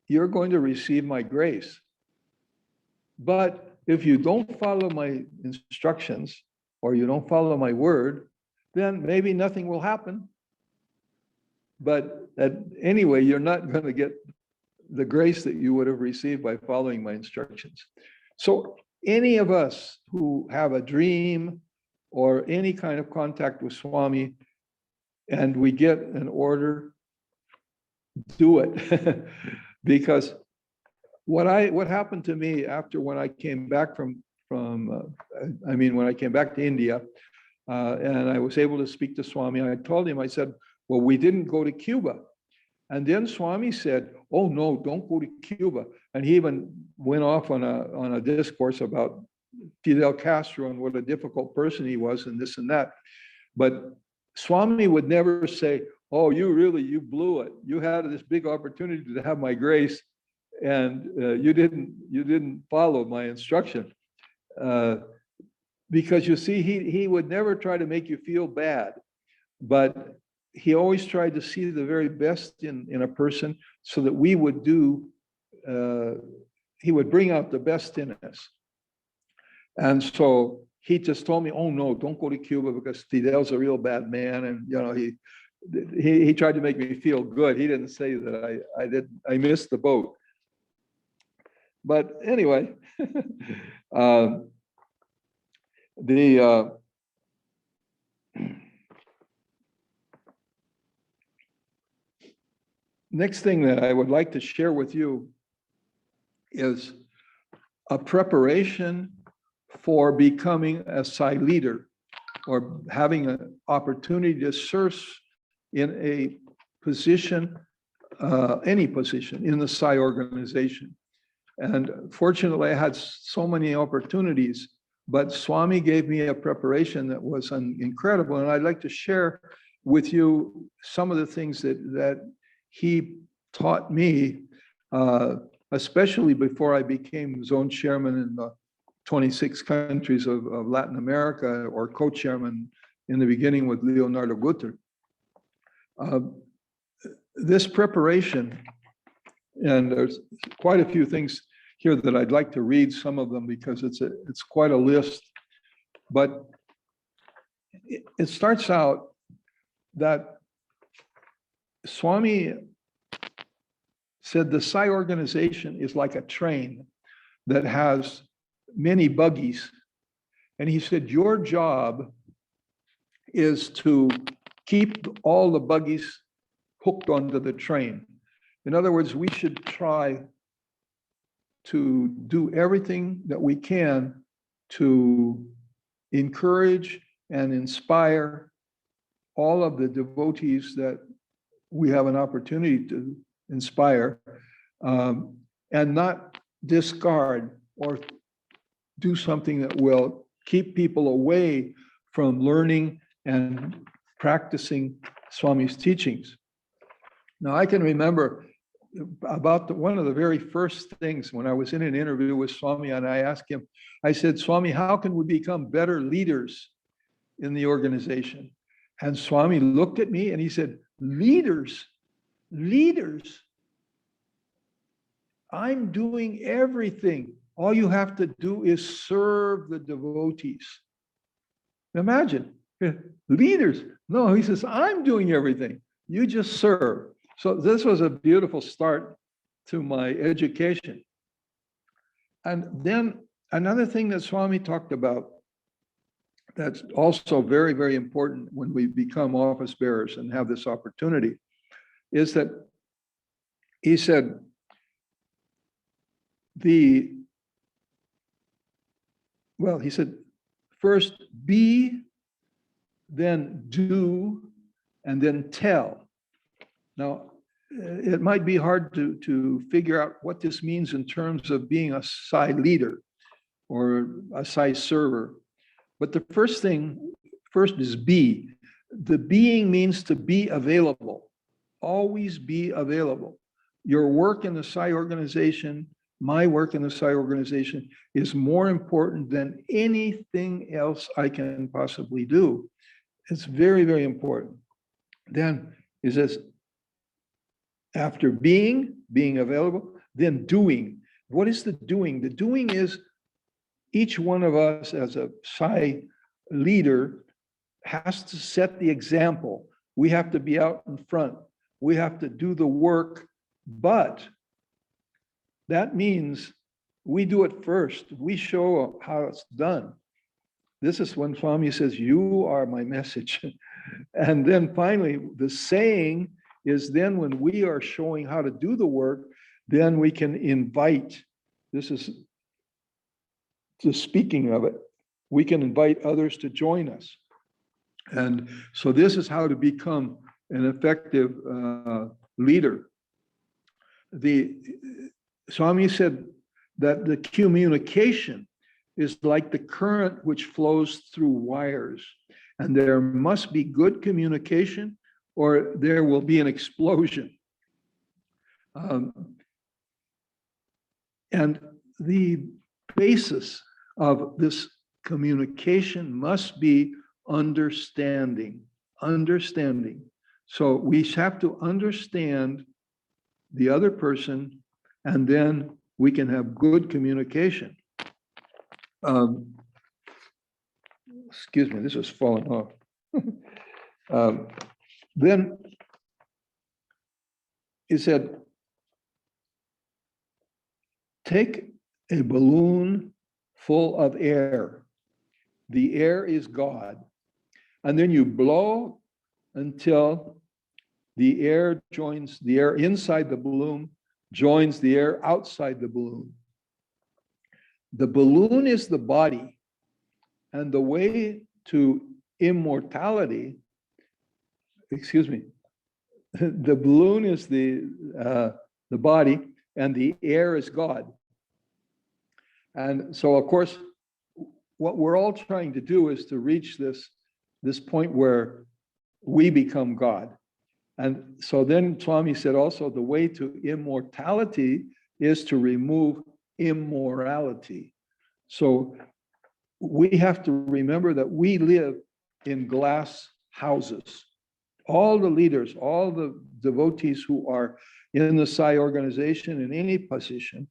you're going to receive my grace. But if you don't follow my instructions or you don't follow my word, then maybe nothing will happen. But anyway, you're not going to get the grace that you would have received by following my instructions. So any of us who have a dream or any kind of contact with Swami and we get an order, do it. Because what happened to me after when I came back when I came back to India and I was able to speak to Swami, I told him, I said, well, we didn't go to Cuba. And then Swami said, oh no, don't go to Cuba. And he even went off on a discourse about Fidel Castro and what a difficult person he was and this and that. But Swami would never say, oh, you blew it. You had this big opportunity to have my grace and you didn't follow my instruction. Because you see, he would never try to make you feel bad, but he always tried to see the very best in a person so that we would he would bring out the best in us. And so he just told me, oh no, don't go to Cuba because Fidel's a real bad man. And he tried to make me feel good. He didn't say that I missed the boat. But anyway, next thing that I would like to share with you is a preparation for becoming a Sai leader or having an opportunity to in a position, any position in the Psi organization. And fortunately, I had so many opportunities, but Swami gave me a preparation that was incredible. And I'd like to share with you some of the things that he taught me, especially before I became zone chairman in the 26 countries of Latin America, or co-chairman in the beginning with Leonardo Guter. This preparation, and there's quite a few things here that I'd like to read some of them because it's quite a list, but it starts out that Swami said the Psi organization is like a train that has many buggies. And he said, your job is to keep all the buggies hooked onto the train. In other words, we should try to do everything that we can to encourage and inspire all of the devotees that we have an opportunity to inspire, and not discard or do something that will keep people away from learning and practicing Swami's teachings. Now, I can remember about one of the very first things when I was in an interview with Swami, and I asked him, I said, Swami, how can we become better leaders in the organization? And Swami looked at me and he said, leaders? I'm doing everything. All you have to do is serve the devotees. Imagine, leaders. No, he says, I'm doing everything. You just serve. So this was a beautiful start to my education. And then another thing that Swami talked about that's also very, very important when we become office bearers and have this opportunity is that he said, he said, first be, then do, and then tell. Now, it might be hard to figure out what this means in terms of being a Psi leader or a Psi server. But the first is be. The being means to be available. Always be available. Your work in the Psi organization, my work in the Psi organization is more important than anything else I can possibly do. It's very, very important. Then he says, after being available, then doing. What is the doing? The doing is each one of us as a Psi leader has to set the example. We have to be out in front. We have to do the work, but that means we do it first. We show how it's done. This is when Swami says, you are my message. And then finally, the saying is then when we are showing how to do the work, then we can invite. This is the speaking of it. We can invite others to join us. And so this is how to become an effective leader. The Swami said that the communication is like the current which flows through wires, and there must be good communication or there will be an explosion. And the basis of this communication must be understanding. So we have to understand the other person, and then we can have good communication. Excuse me, this is falling off. Then he said, take a balloon full of air. The air is God. And then you blow until the air joins, the air inside the balloon joins the air outside the balloon. The balloon is the body, and the way to immortality, the balloon is the body, and the air is God. And so, of course, what we're all trying to do is to reach this point where we become God. And so then Swami said also the way to immortality is to remove immorality. So we have to remember that we live in glass houses. All the leaders, all the devotees who are in the Sai organization in any position,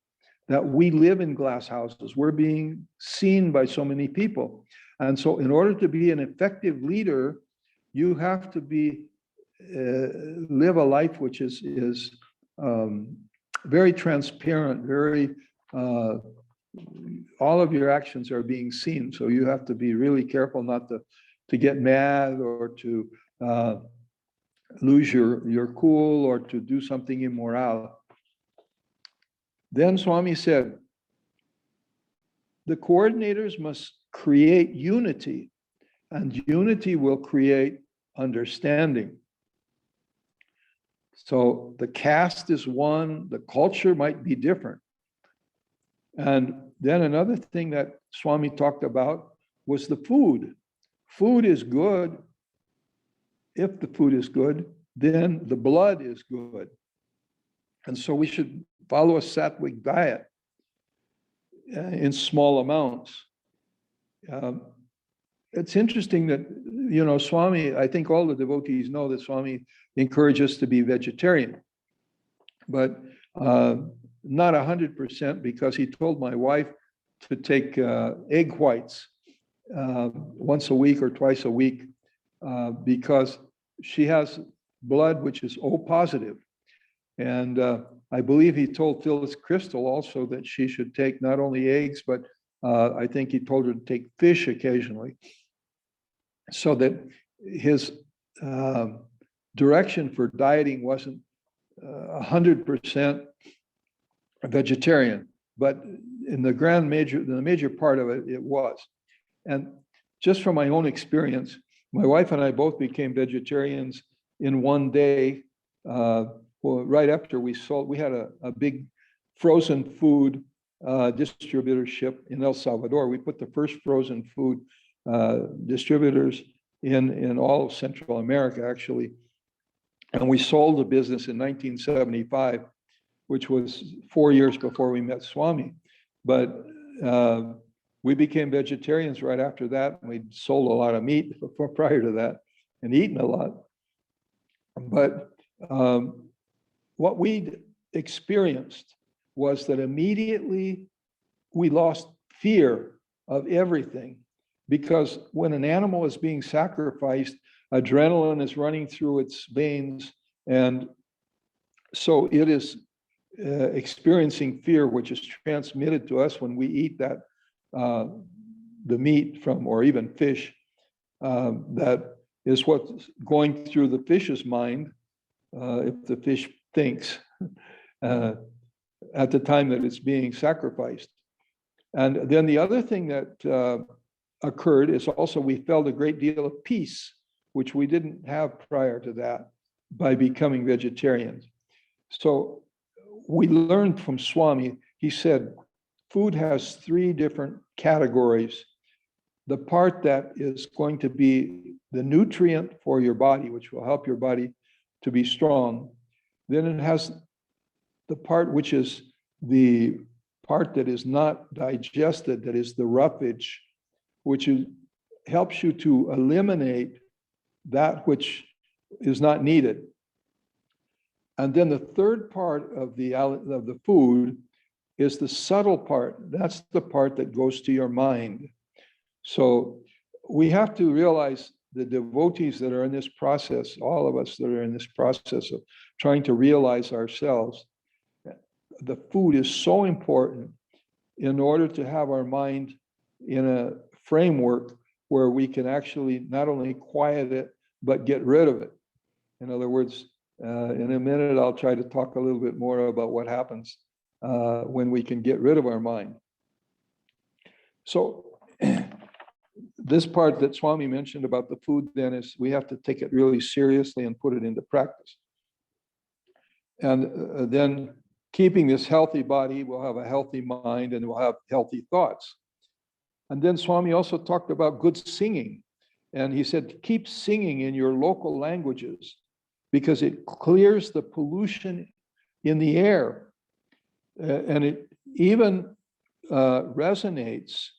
that we live in glass houses. We're being seen by so many people. And so in order to be an effective leader, you have to be live a life which is very transparent, very all of your actions are being seen. So you have to be really careful not to get mad or to lose your cool or to do something immoral. Then Swami said, the coordinators must create unity, and unity will create understanding. So the caste is one, the culture might be different. And then another thing that Swami talked about was the food. Food is good. If the food is good, then the blood is good. And so we should follow a Sattvic diet in small amounts. It's interesting that, you know, Swami, I think all the devotees know that Swami encourages us to be vegetarian, but not 100%, because he told my wife to take egg whites once a week or twice a week because she has blood which is O positive. And I believe he told Phyllis Crystal also that she should take not only eggs, but I think he told her to take fish occasionally, so that his direction for dieting wasn't 100% vegetarian, but in the major part of it, it was. And just from my own experience, my wife and I both became vegetarians in one day. Well, right after we had a big frozen food distributorship in El Salvador. We put the first frozen food distributors in all of Central America, actually. And we sold the business in 1975, which was 4 years before we met Swami. But we became vegetarians right after that. And we sold a lot of meat prior to that and eaten a lot. But what we experienced was that immediately we lost fear of everything, because when an animal is being sacrificed, adrenaline is running through its veins, and so it is experiencing fear, which is transmitted to us when we eat that the meat from, or even fish. That is what's going through the fish's mind if the fish thinks at the time that it's being sacrificed. And then the other thing that occurred is also we felt a great deal of peace, which we didn't have prior to that by becoming vegetarians. So we learned from Swami, he said, food has 3 different categories. The part that is going to be the nutrient for your body, which will help your body to be strong. Then it has the part which is the part that is not digested, that is the roughage, which helps you to eliminate that which is not needed. And then the third part of the food is the subtle part. That's the part that goes to your mind. So we have to realize the devotees that are in this process, all of us that are in this process of trying to realize ourselves, the food is so important in order to have our mind in a framework where we can actually not only quiet it, but get rid of it. In other words, in a minute, I'll try to talk a little bit more about what happens when we can get rid of our mind. So this part that Swami mentioned about the food then is we have to take it really seriously and put it into practice. And then keeping this healthy body, we'll have a healthy mind and we'll have healthy thoughts. And then Swami also talked about good singing. And he said, keep singing in your local languages because it clears the pollution in the air. And it even resonates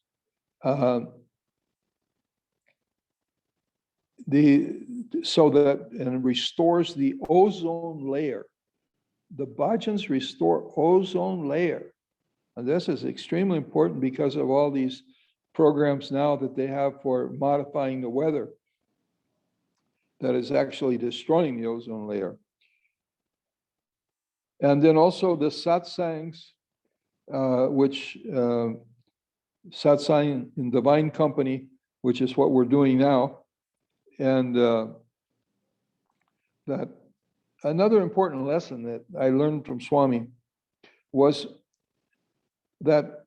so that and restores the ozone layer. The bhajans restore ozone layer. And this is extremely important because of all these programs now that they have for modifying the weather that is actually destroying the ozone layer. And then also the satsangs, which satsang in divine company, which is what we're doing now. And that another important lesson that I learned from Swami was that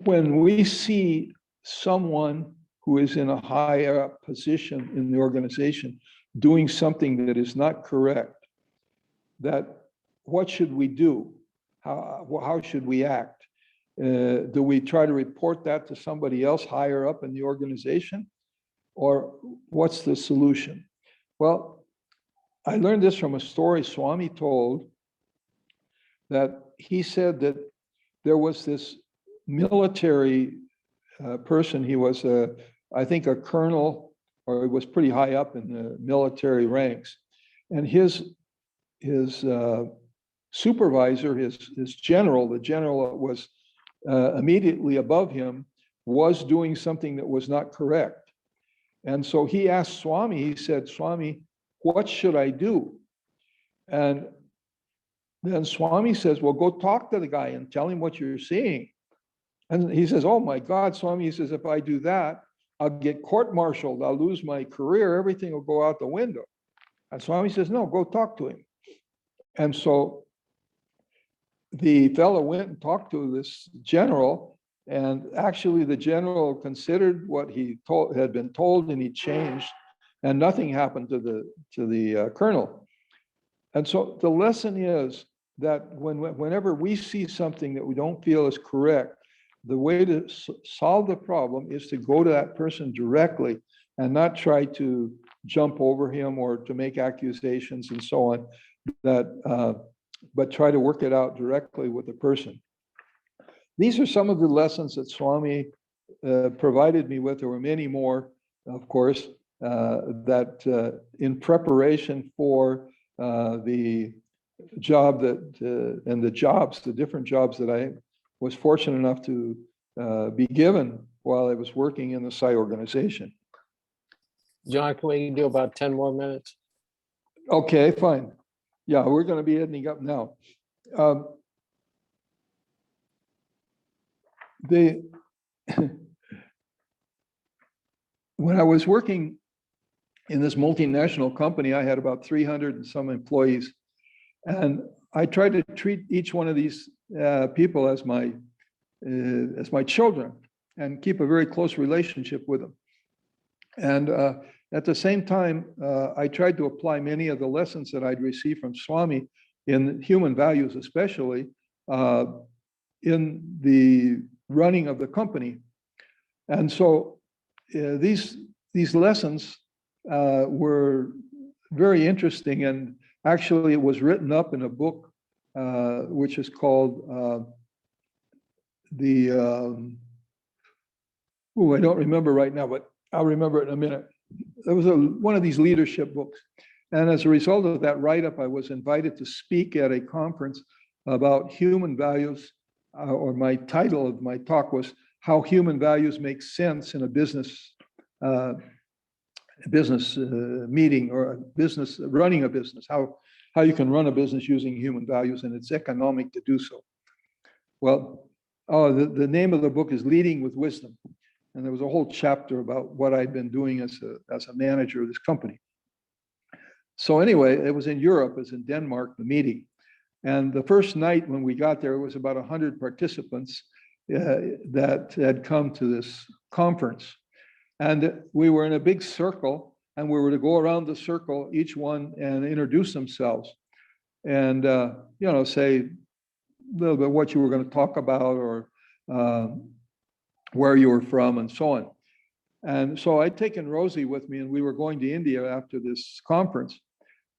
when we see someone who is in a higher up position in the organization doing something that is not correct, that what should we do? How should we act? Do we try to report that to somebody else higher up in the organization? Or what's the solution? Well, I learned this from a story Swami told, that he said that there was this military person. He was, I think, a colonel, or he was pretty high up in the military ranks. And his supervisor, his general, the general that was immediately above him, was doing something that was not correct. And so he asked Swami, he said, Swami, what should I do? And then Swami says, well, go talk to the guy and tell him what you're seeing. And he says, oh my God, Swami, he says, if I do that, I'll get court-martialed, I'll lose my career, everything will go out the window. And Swami says, no, go talk to him. And so the fellow went and talked to this general, and actually the general considered what he had been told, and he changed, and nothing happened to the colonel. And so the lesson is that whenever we see something that we don't feel is correct, the way to solve the problem is to go to that person directly and not try to jump over him or to make accusations and so on, but try to work it out directly with the person. These are some of the lessons that Swami provided me with. There were many more, of course, that in preparation for the job and the different jobs that I was fortunate enough to be given while I was working in the Sai organization. John, can we do about 10 more minutes? Okay, fine. Yeah, we're going to be ending up now. When I was working in this multinational company, I had about 300 and some employees. And I tried to treat each one of these people as my children and keep a very close relationship with them. And at the same time, I tried to apply many of the lessons that I'd received from Swami in human values, especially in the running of the company. And so these lessons were very interesting, and actually it was written up in a book which is called I don't remember right now, but I'll remember it in a minute. There was one of these leadership books. And as a result of that write-up, I was invited to speak at a conference about human values, or my title of my talk was How Human Values Make Sense in a Business meeting, or a business, running a business, how you can run a business using human values, and it's economic to do so. Well, the name of the book is Leading with Wisdom. And there was a whole chapter about what I'd been doing as a manager of this company. So anyway, it was in Europe, it was in Denmark, the meeting. And the first night when we got there, it was about 100 participants that had come to this conference. And we were in a big circle, and we were to go around the circle, each one, and introduce themselves, and say a little bit what you were going to talk about, or where you were from, and so on. And so I'd taken Rosie with me, and we were going to India after this conference.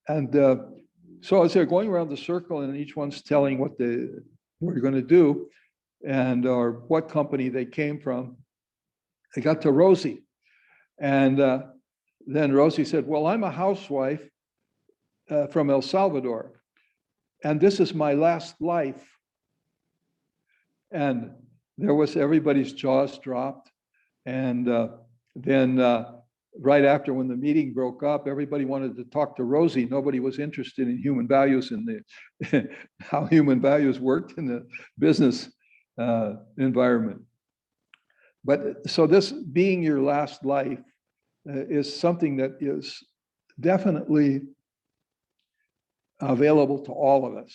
And so as they're going around the circle, and each one's telling what they were going to do, and or what company they came from, I got to Rosie. And then Rosie said, well, I'm a housewife from El Salvador, and this is my last life. And there was, everybody's jaws dropped. And then right after, when the meeting broke up, everybody wanted to talk to Rosie. Nobody was interested in human values and the how human values worked in the business environment. But so this being your last life is something that is definitely available to all of us.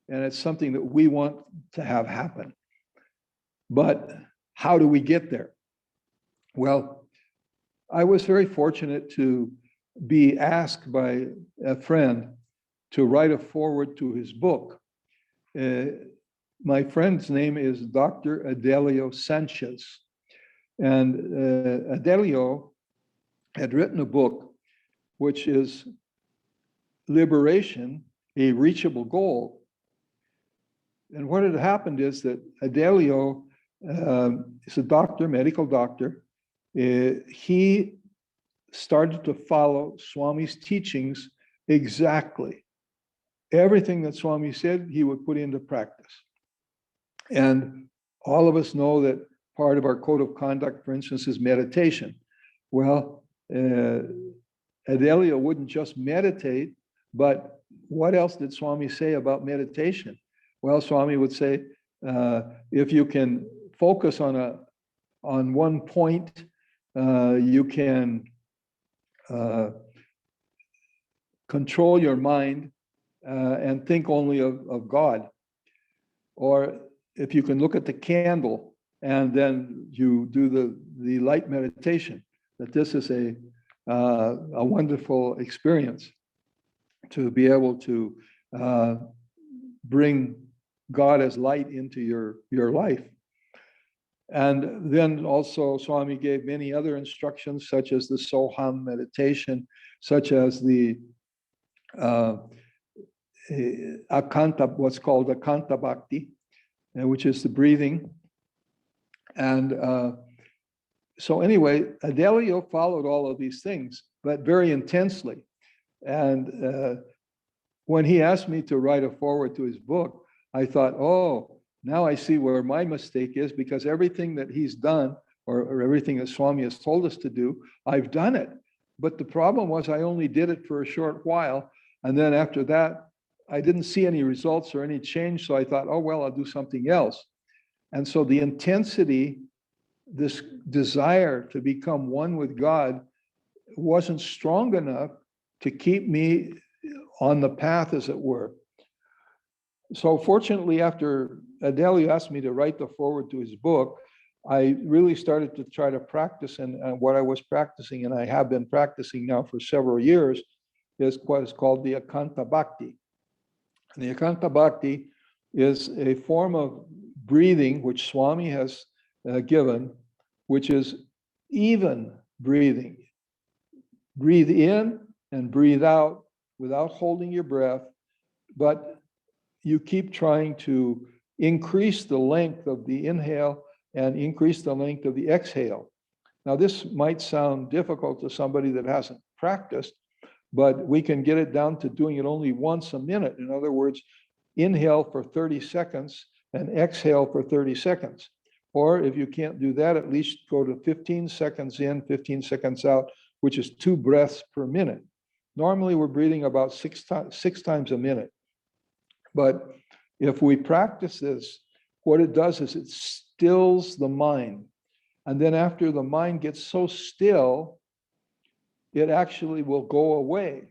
And it's something that we want to have happen. But how do we get there? Well, I was very fortunate to be asked by a friend to write a foreword to his book. My friend's name is Dr. Adelio Sanchez. And Adelio had written a book, which is Liberation, a Reachable Goal. And what had happened is that Adelio is a doctor, medical doctor. He started to follow Swami's teachings exactly. Everything that Swami said, he would put into practice. And all of us know that part of our code of conduct, for instance, is meditation. Well, Adelio wouldn't just meditate, but what else did Swami say about meditation? Well, Swami would say, if you can focus on one point, you can control your mind and think only of God. Or if you can look at the candle and then you do the light meditation, that this is a wonderful experience to be able to bring God as light into your life. And then also Swami gave many other instructions, such as the Soham meditation, such as the Akanta, what's called Akanta Bhakti, which is the breathing. And so anyway, Adelio followed all of these things, but very intensely. And when he asked me to write a foreword to his book, I thought, oh, now I see where my mistake is, because everything that he's done, or everything that Swami has told us to do, I've done it. But the problem was I only did it for a short while. And then after that, I didn't see any results or any change. So I thought, oh, well, I'll do something else. And so the intensity, this desire to become one with God, wasn't strong enough to keep me on the path, as it were. So fortunately, after Adelio asked me to write the foreword to his book, I really started to try to practice, and what I was practicing, and I have been practicing now for several years, is what is called the Akanta Bhakti. And the Akanta Bhakti is a form of breathing which Swami has given, which is even breathing. Breathe in and breathe out without holding your breath, but you keep trying to increase the length of the inhale and increase the length of the exhale. Now, this might sound difficult to somebody that hasn't practiced, but we can get it down to doing it only once a minute. In other words, inhale for 30 seconds and exhale for 30 seconds. Or if you can't do that, at least go to 15 seconds in, 15 seconds out, which is 2 breaths per minute. Normally, we're breathing about six times a minute. But if we practice this, what it does is it stills the mind. And then after the mind gets so still, it actually will go away.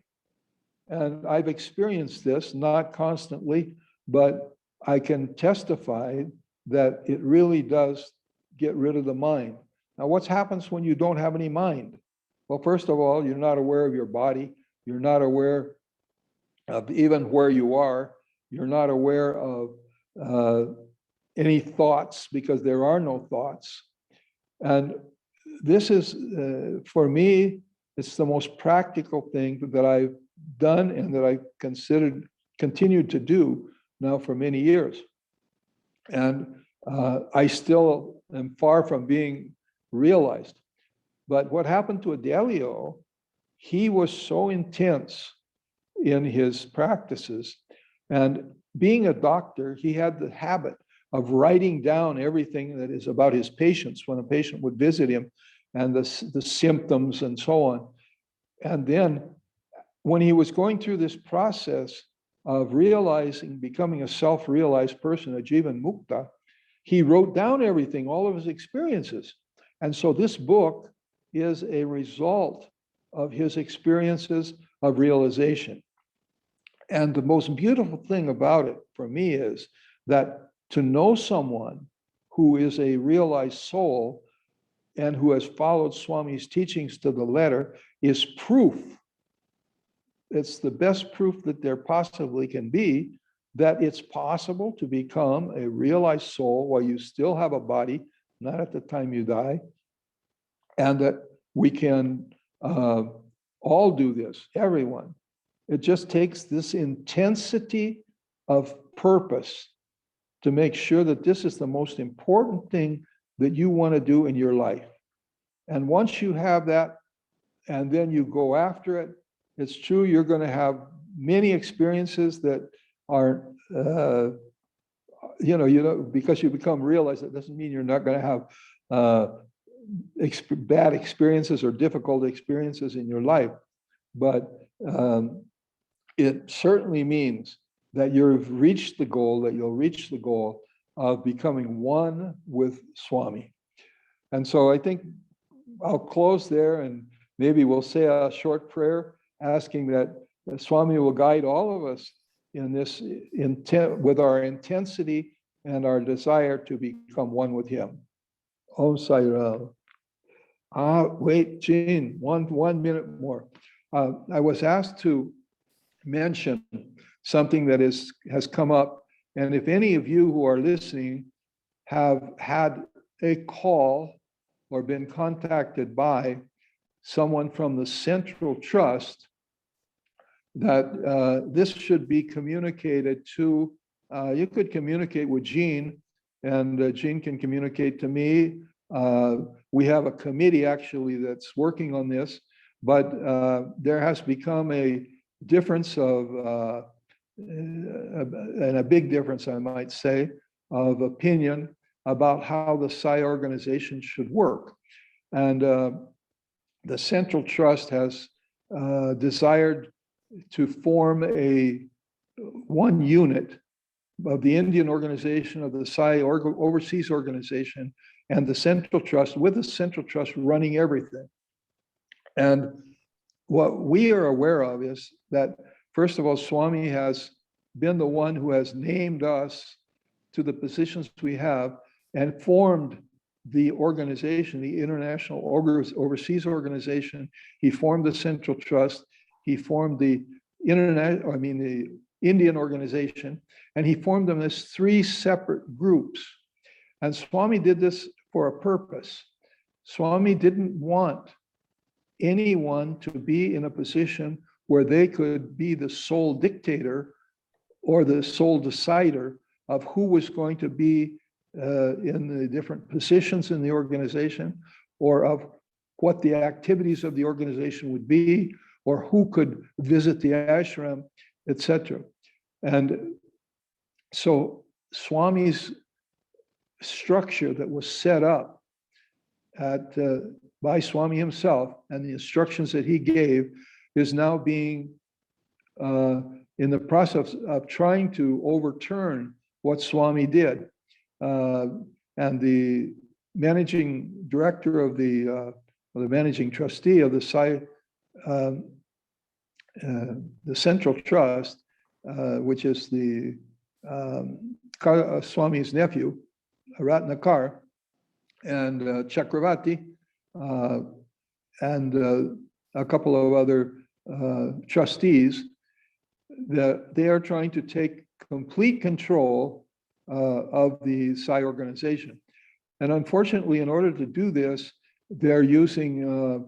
And I've experienced this, not constantly, but I can testify that it really does get rid of the mind. Now, what happens when you don't have any mind? Well, first of all, you're not aware of your body. You're not aware of even where you are. You're not aware of any thoughts because there are no thoughts. And this is, for me, it's the most practical thing that I've done and that I continued to do now for many years. And I still am far from being realized. But what happened to Adelio, he was so intense in his practices. And being a doctor, he had the habit of writing down everything that is about his patients when a patient would visit him and the symptoms and so on. And then when he was going through this process of realizing, becoming a self-realized person, a Jivan Mukta, he wrote down everything, all of his experiences. And so this book is a result of his experiences of realization. And the most beautiful thing about it for me is that to know someone who is a realized soul and who has followed Swami's teachings to the letter is proof. It's the best proof that there possibly can be that it's possible to become a realized soul while you still have a body, not at the time you die, and that we can all do this, everyone. It just takes this intensity of purpose to make sure that this is the most important thing that you want to do in your life. And once you have that, and then you go after it, it's true, you're going to have many experiences that are, because you become realized, that doesn't mean you're not going to have bad experiences or difficult experiences in your life. But it certainly means that you've reached the goal, that you'll reach the goal of becoming one with Swami. And so I think I'll close there and maybe we'll say a short prayer asking that Swami will guide all of us in this intent with our intensity and our desire to become one with him. Om Sai Ram. Wait, Gene, one minute more. I was asked to mention something that has come up. And if any of you who are listening have had a call or been contacted by someone from the Central Trust, that this should be communicated to, you could communicate with Gene, and Gene can communicate to me. We have a committee actually that's working on this, but there has become a difference of, and a big difference, I might say, of opinion about how the Psi organization should work. And the Central Trust has desired to form one unit of the Indian organization, of the Psi overseas organization, and the Central Trust, with the Central Trust running everything. And what we are aware of is that, first of all, Swami has been the one who has named us to the positions we have and formed the organization, the International Overseas Organization. He formed the Central Trust. He formed the Indian organization, and he formed them as 3 separate groups. And Swami did this for a purpose. Swami didn't want anyone to be in a position where they could be the sole dictator or the sole decider of who was going to be in the different positions in the organization, or of what the activities of the organization would be, or who could visit the ashram, etc. And so Swami's structure that was set up by Swami himself, and the instructions that he gave, is now being in the process of trying to overturn what Swami did. And the managing director of the managing trustee of the Central Trust, which is the Swami's nephew, Ratnakar, and Chakravarti, and a couple of other trustees, that they are trying to take complete control of the Psi organization. And unfortunately, in order to do this, they're using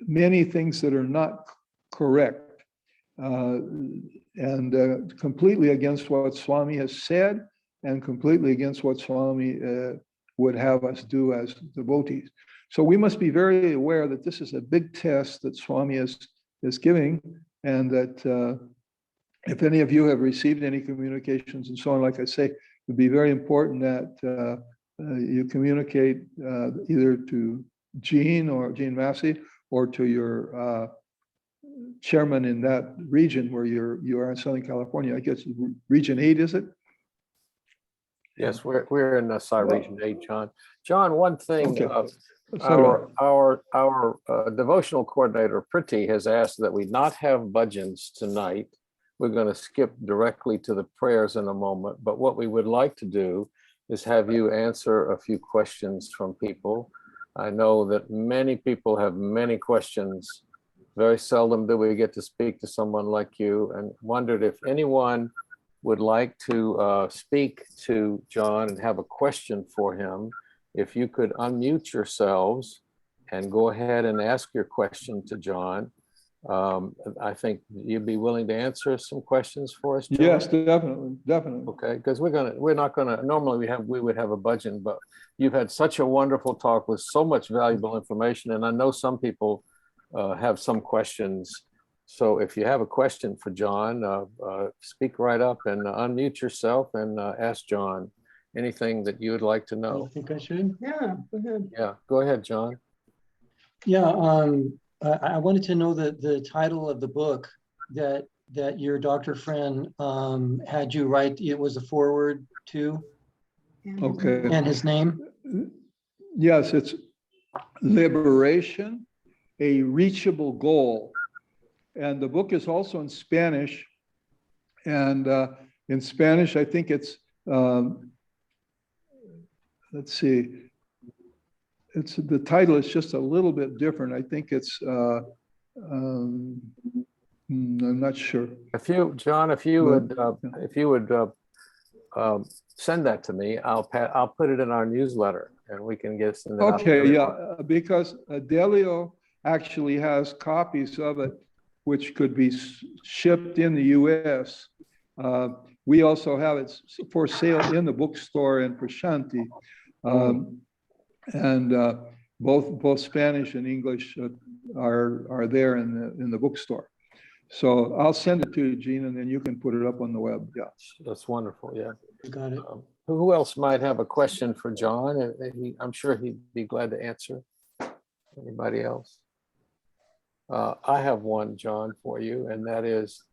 many things that are not correct and completely against what Swami has said and completely against what Swami would have us do as devotees. So we must be very aware that this is a big test that Swami is giving, and that if any of you have received any communications and so on, like I say, it would be very important that you communicate either to Gene Massey or to your chairman in that region where you are in Southern California. I guess Region 8, is it? Yes, we're in Psi Region 8, John. John, one thing, Okay. our devotional coordinator, Priti, has asked that we not have bhajans tonight. We're going to skip directly to the prayers in a moment, but what we would like to do is have you answer a few questions from people. I know that many people have many questions. Very seldom do we get to speak to someone like you, and wondered if anyone would like to speak to John and have a question for him. If you could unmute yourselves and go ahead and ask your question to John. I think you'd be willing to answer some questions for us, John? Yes, definitely. Okay, because we're not gonna normally we would have a budget, but you've had such a wonderful talk with so much valuable information, and I know some people have some questions. So if you have a question for John, speak right up and unmute yourself and ask John anything that you would like to know. I think I should. Yeah, go ahead. Yeah, go ahead, John. Yeah, I wanted to know the title of the book that your doctor friend had you write. It was a foreword to. Okay. And his name? Yes, it's Liberation, a Reachable Goal. And the book is also in Spanish. And in Spanish, I think it's, let's see, the title is just a little bit different. I think it's, I'm not sure. If you, John, if you would send that to me, I'll put it in our newsletter and we can get it out. Okay, yeah, because Delio actually has copies of it, which could be shipped in the U.S. We also have it for sale in the bookstore in Prashanti. And both Spanish and English are there in the bookstore. So I'll send it to you, Gene, and then you can put it up on the web. Yeah, that's wonderful. Yeah, you got it. Who else might have a question for John? I'm sure he'd be glad to answer. Anybody else? I have one, John, for you, and that is,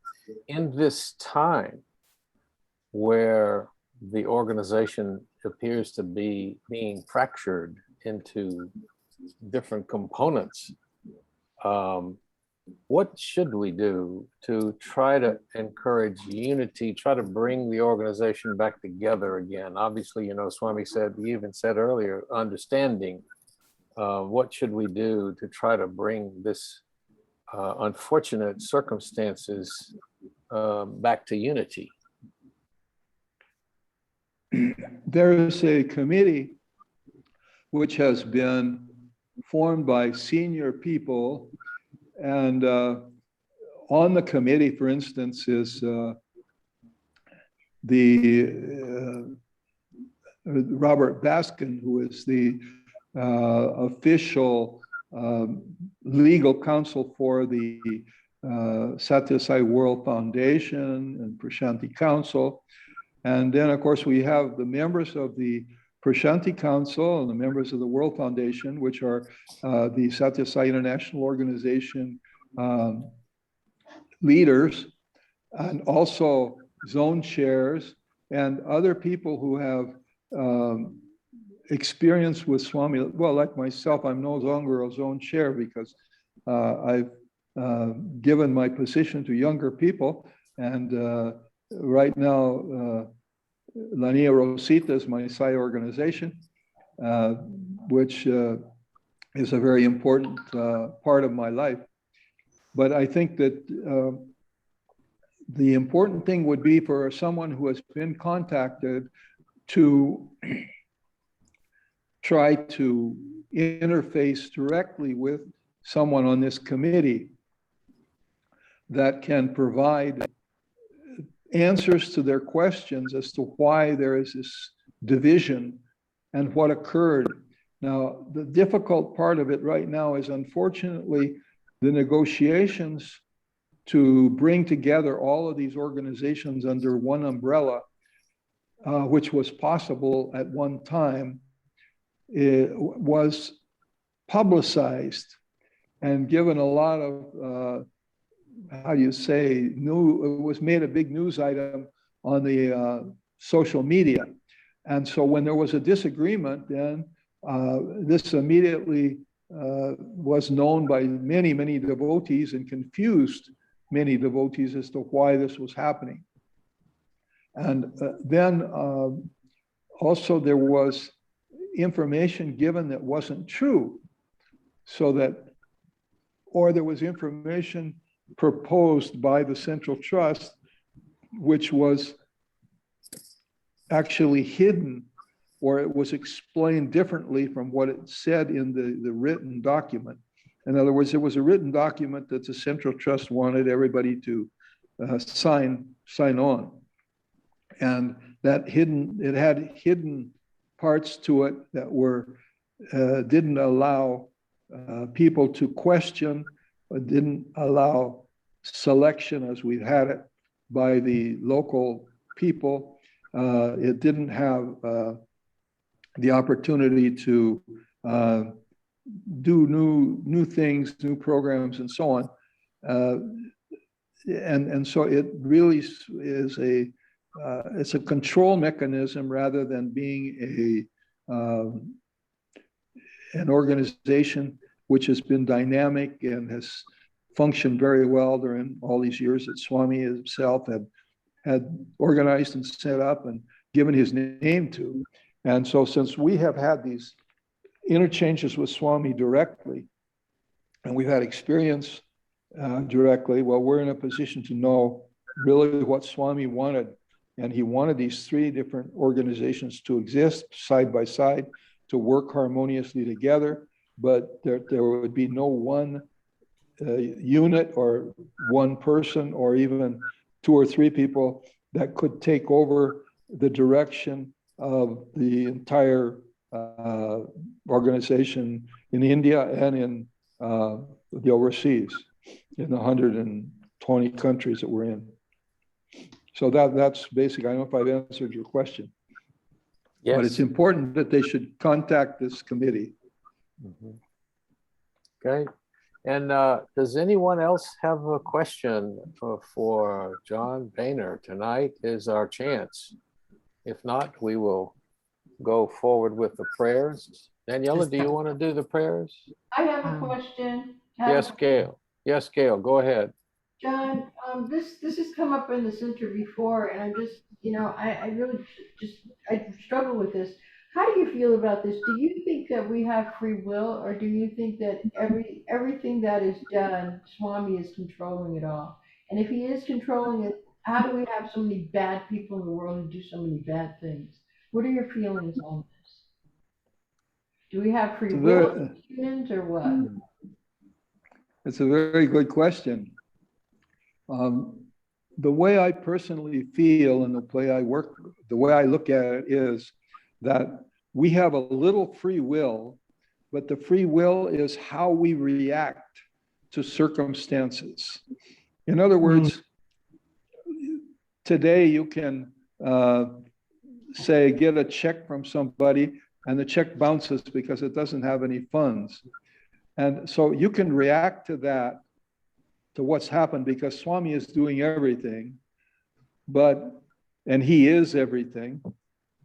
in this time where the organization appears to be being fractured into different components, what should we do to try to encourage unity, try to bring the organization back together again? Obviously, you know, Swami said, he even said earlier, understanding. What should we do to try to bring this unfortunate circumstances back to unity? There is a committee which has been formed by senior people, and on the committee, for instance, is Robert Baskin, who is the official legal counsel for the Sathya Sai World Foundation and Prashanti Council. And then, of course, we have the members of the Prashanti Council and the members of the World Foundation, which are the Sathya Sai International Organization leaders, and also zone chairs and other people who have experience with Swami. Well, like myself, I'm no longer a zone chair because I've given my position to younger people, and right now, Lania Rosita is my Psi organization, which is a very important part of my life. But I think that the important thing would be for someone who has been contacted to try to interface directly with someone on this committee that can provide answers to their questions as to why there is this division and what occurred. Now, the difficult part of it right now is, unfortunately, the negotiations to bring together all of these organizations under one umbrella, which was possible at one time, was publicized and given a lot of, how do you say, it was made a big news item on the social media. And so when there was a disagreement, then this immediately was known by many, many devotees and confused many devotees as to why this was happening. And then also there was information given that wasn't true, so that, or there was information proposed by the Central Trust, which was actually hidden, or it was explained differently from what it said in the written document. In other words, it was a written document that the Central Trust wanted everybody to sign on. And that it had hidden parts to it that were, didn't allow people to question, didn't allow selection as we've had it by the local people. It didn't have the opportunity to do new things, new programs, and so on. And so it really is it's a control mechanism rather than being an organization which has been dynamic and has functioned very well during all these years that Swami himself had organized and set up and given his name to. And so since we have had these interchanges with Swami directly, and we've had experience directly, well, we're in a position to know really what Swami wanted. And he wanted these three different organizations to exist side by side, to work harmoniously together, but there would be no one unit or one person or even two or three people that could take over the direction of the entire organization in India and in the overseas, in the 120 countries that we're in. So that's basically, I don't know if I've answered your question. Yes. But it's important that they should contact this committee. Mm-hmm. Okay. And does anyone else have a question for John Behner? Tonight is our chance. If not, we will go forward with the prayers. Daniela, do you want to do the prayers? I have a question. Yes, Gail. Yes, Gail, go ahead. John, this has come up in the center before, and I'm just, I really I struggle with this. How do you feel about this? Do you think that we have free will, or do you think that everything that is done, Swami is controlling it all? And if he is controlling it, how do we have so many bad people in the world who do so many bad things? What are your feelings on this? Do we have free will as humans, or what? It's a very good question. The way I personally feel and the way I work, the way I look at it is that we have a little free will, but the free will is how we react to circumstances. In other words, today you can say, get a check from somebody and the check bounces because it doesn't have any funds. And so you can react to that, to what's happened, because Swami is doing everything, and he is everything.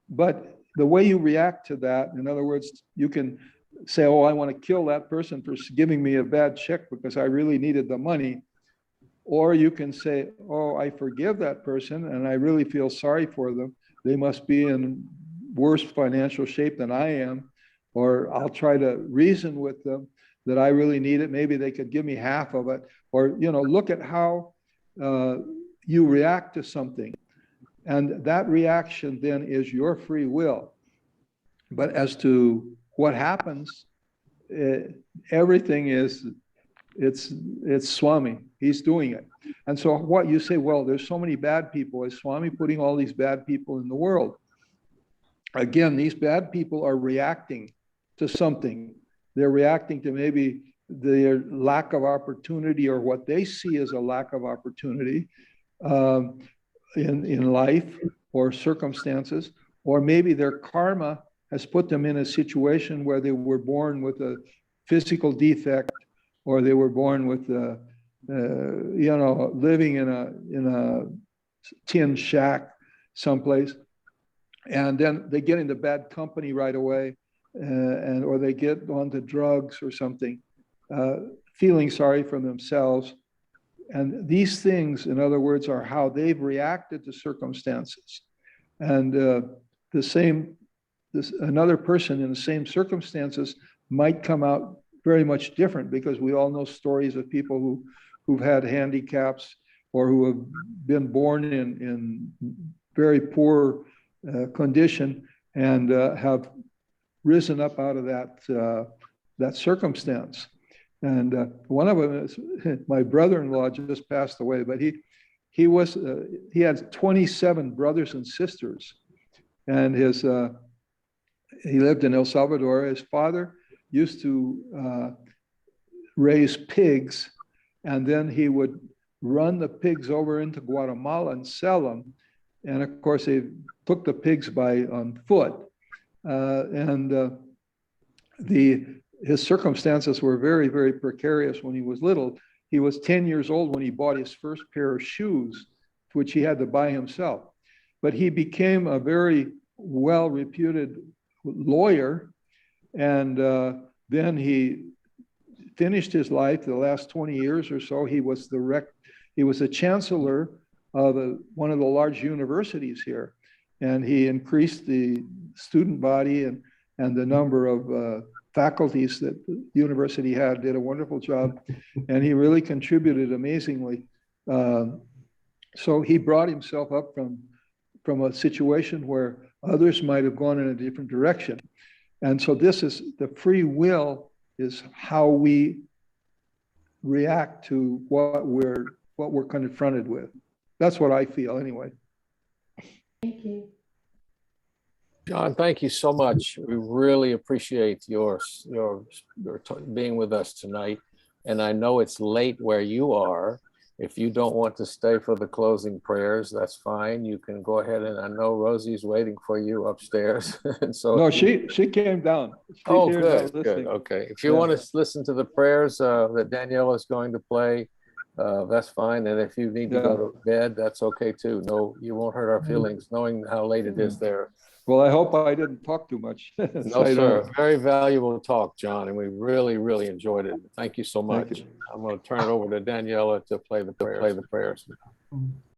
But the way you react to that, in other words, you can say, oh, I want to kill that person for giving me a bad check because I really needed the money. Or you can say, oh, I forgive that person and I really feel sorry for them. They must be in worse financial shape than I am. or I'll try to reason with them that I really need it. Maybe they could give me half of it, or, look at how you react to something. And that reaction then is your free will. But as to what happens, everything it's Swami. He's doing it. And so what you say, well, there's so many bad people. Is Swami putting all these bad people in the world? Again, these bad people are reacting to something. They're reacting to maybe their lack of opportunity, or what they see as a lack of opportunity in life or circumstances, or maybe their karma has put them in a situation where they were born with a physical defect, or they were born with living in a tin shack someplace, and then they get into bad company right away, or they get onto drugs or something, feeling sorry for themselves. And these things, in other words, are how they've reacted to circumstances. And another person in the same circumstances might come out very much different, because we all know stories of people who've had handicaps, or who have been born in very poor condition, and have risen up out of that circumstance. And one of them is my brother-in-law, just passed away, but he had 27 brothers and sisters, and he lived in El Salvador. His father used to raise pigs, and then he would run the pigs over into Guatemala and sell them. And of course, they took the pigs on foot. His circumstances were very, very precarious when he was little. He was 10 years old when he bought his first pair of shoes, which he had to buy himself. But he became a very well-reputed lawyer, and then he finished his life. The last 20 years or so, he was the chancellor of one of the large universities here, and he increased the student body and the number of faculties that the university had. Did a wonderful job, and he really contributed amazingly. So he brought himself up from a situation where others might have gone in a different direction. And so this is the free will, is how we react to what we're confronted with. That's what I feel anyway. Thank you. John, thank you so much. We really appreciate your being with us tonight. And I know it's late where you are. If you don't want to stay for the closing prayers, that's fine. You can go ahead, and I know Rosie's waiting for you upstairs. And so No, she came down. Good. Okay. If you want to listen to the prayers that Daniela is going to play, that's fine. And if you need to go to bed, that's okay too. No, you won't hurt our feelings knowing how late it is there. Well, I hope I didn't talk too much. No, sir. Very valuable talk, John, and we really, really enjoyed it. Thank you so much. I'm going to turn it over to Daniela to play the prayers.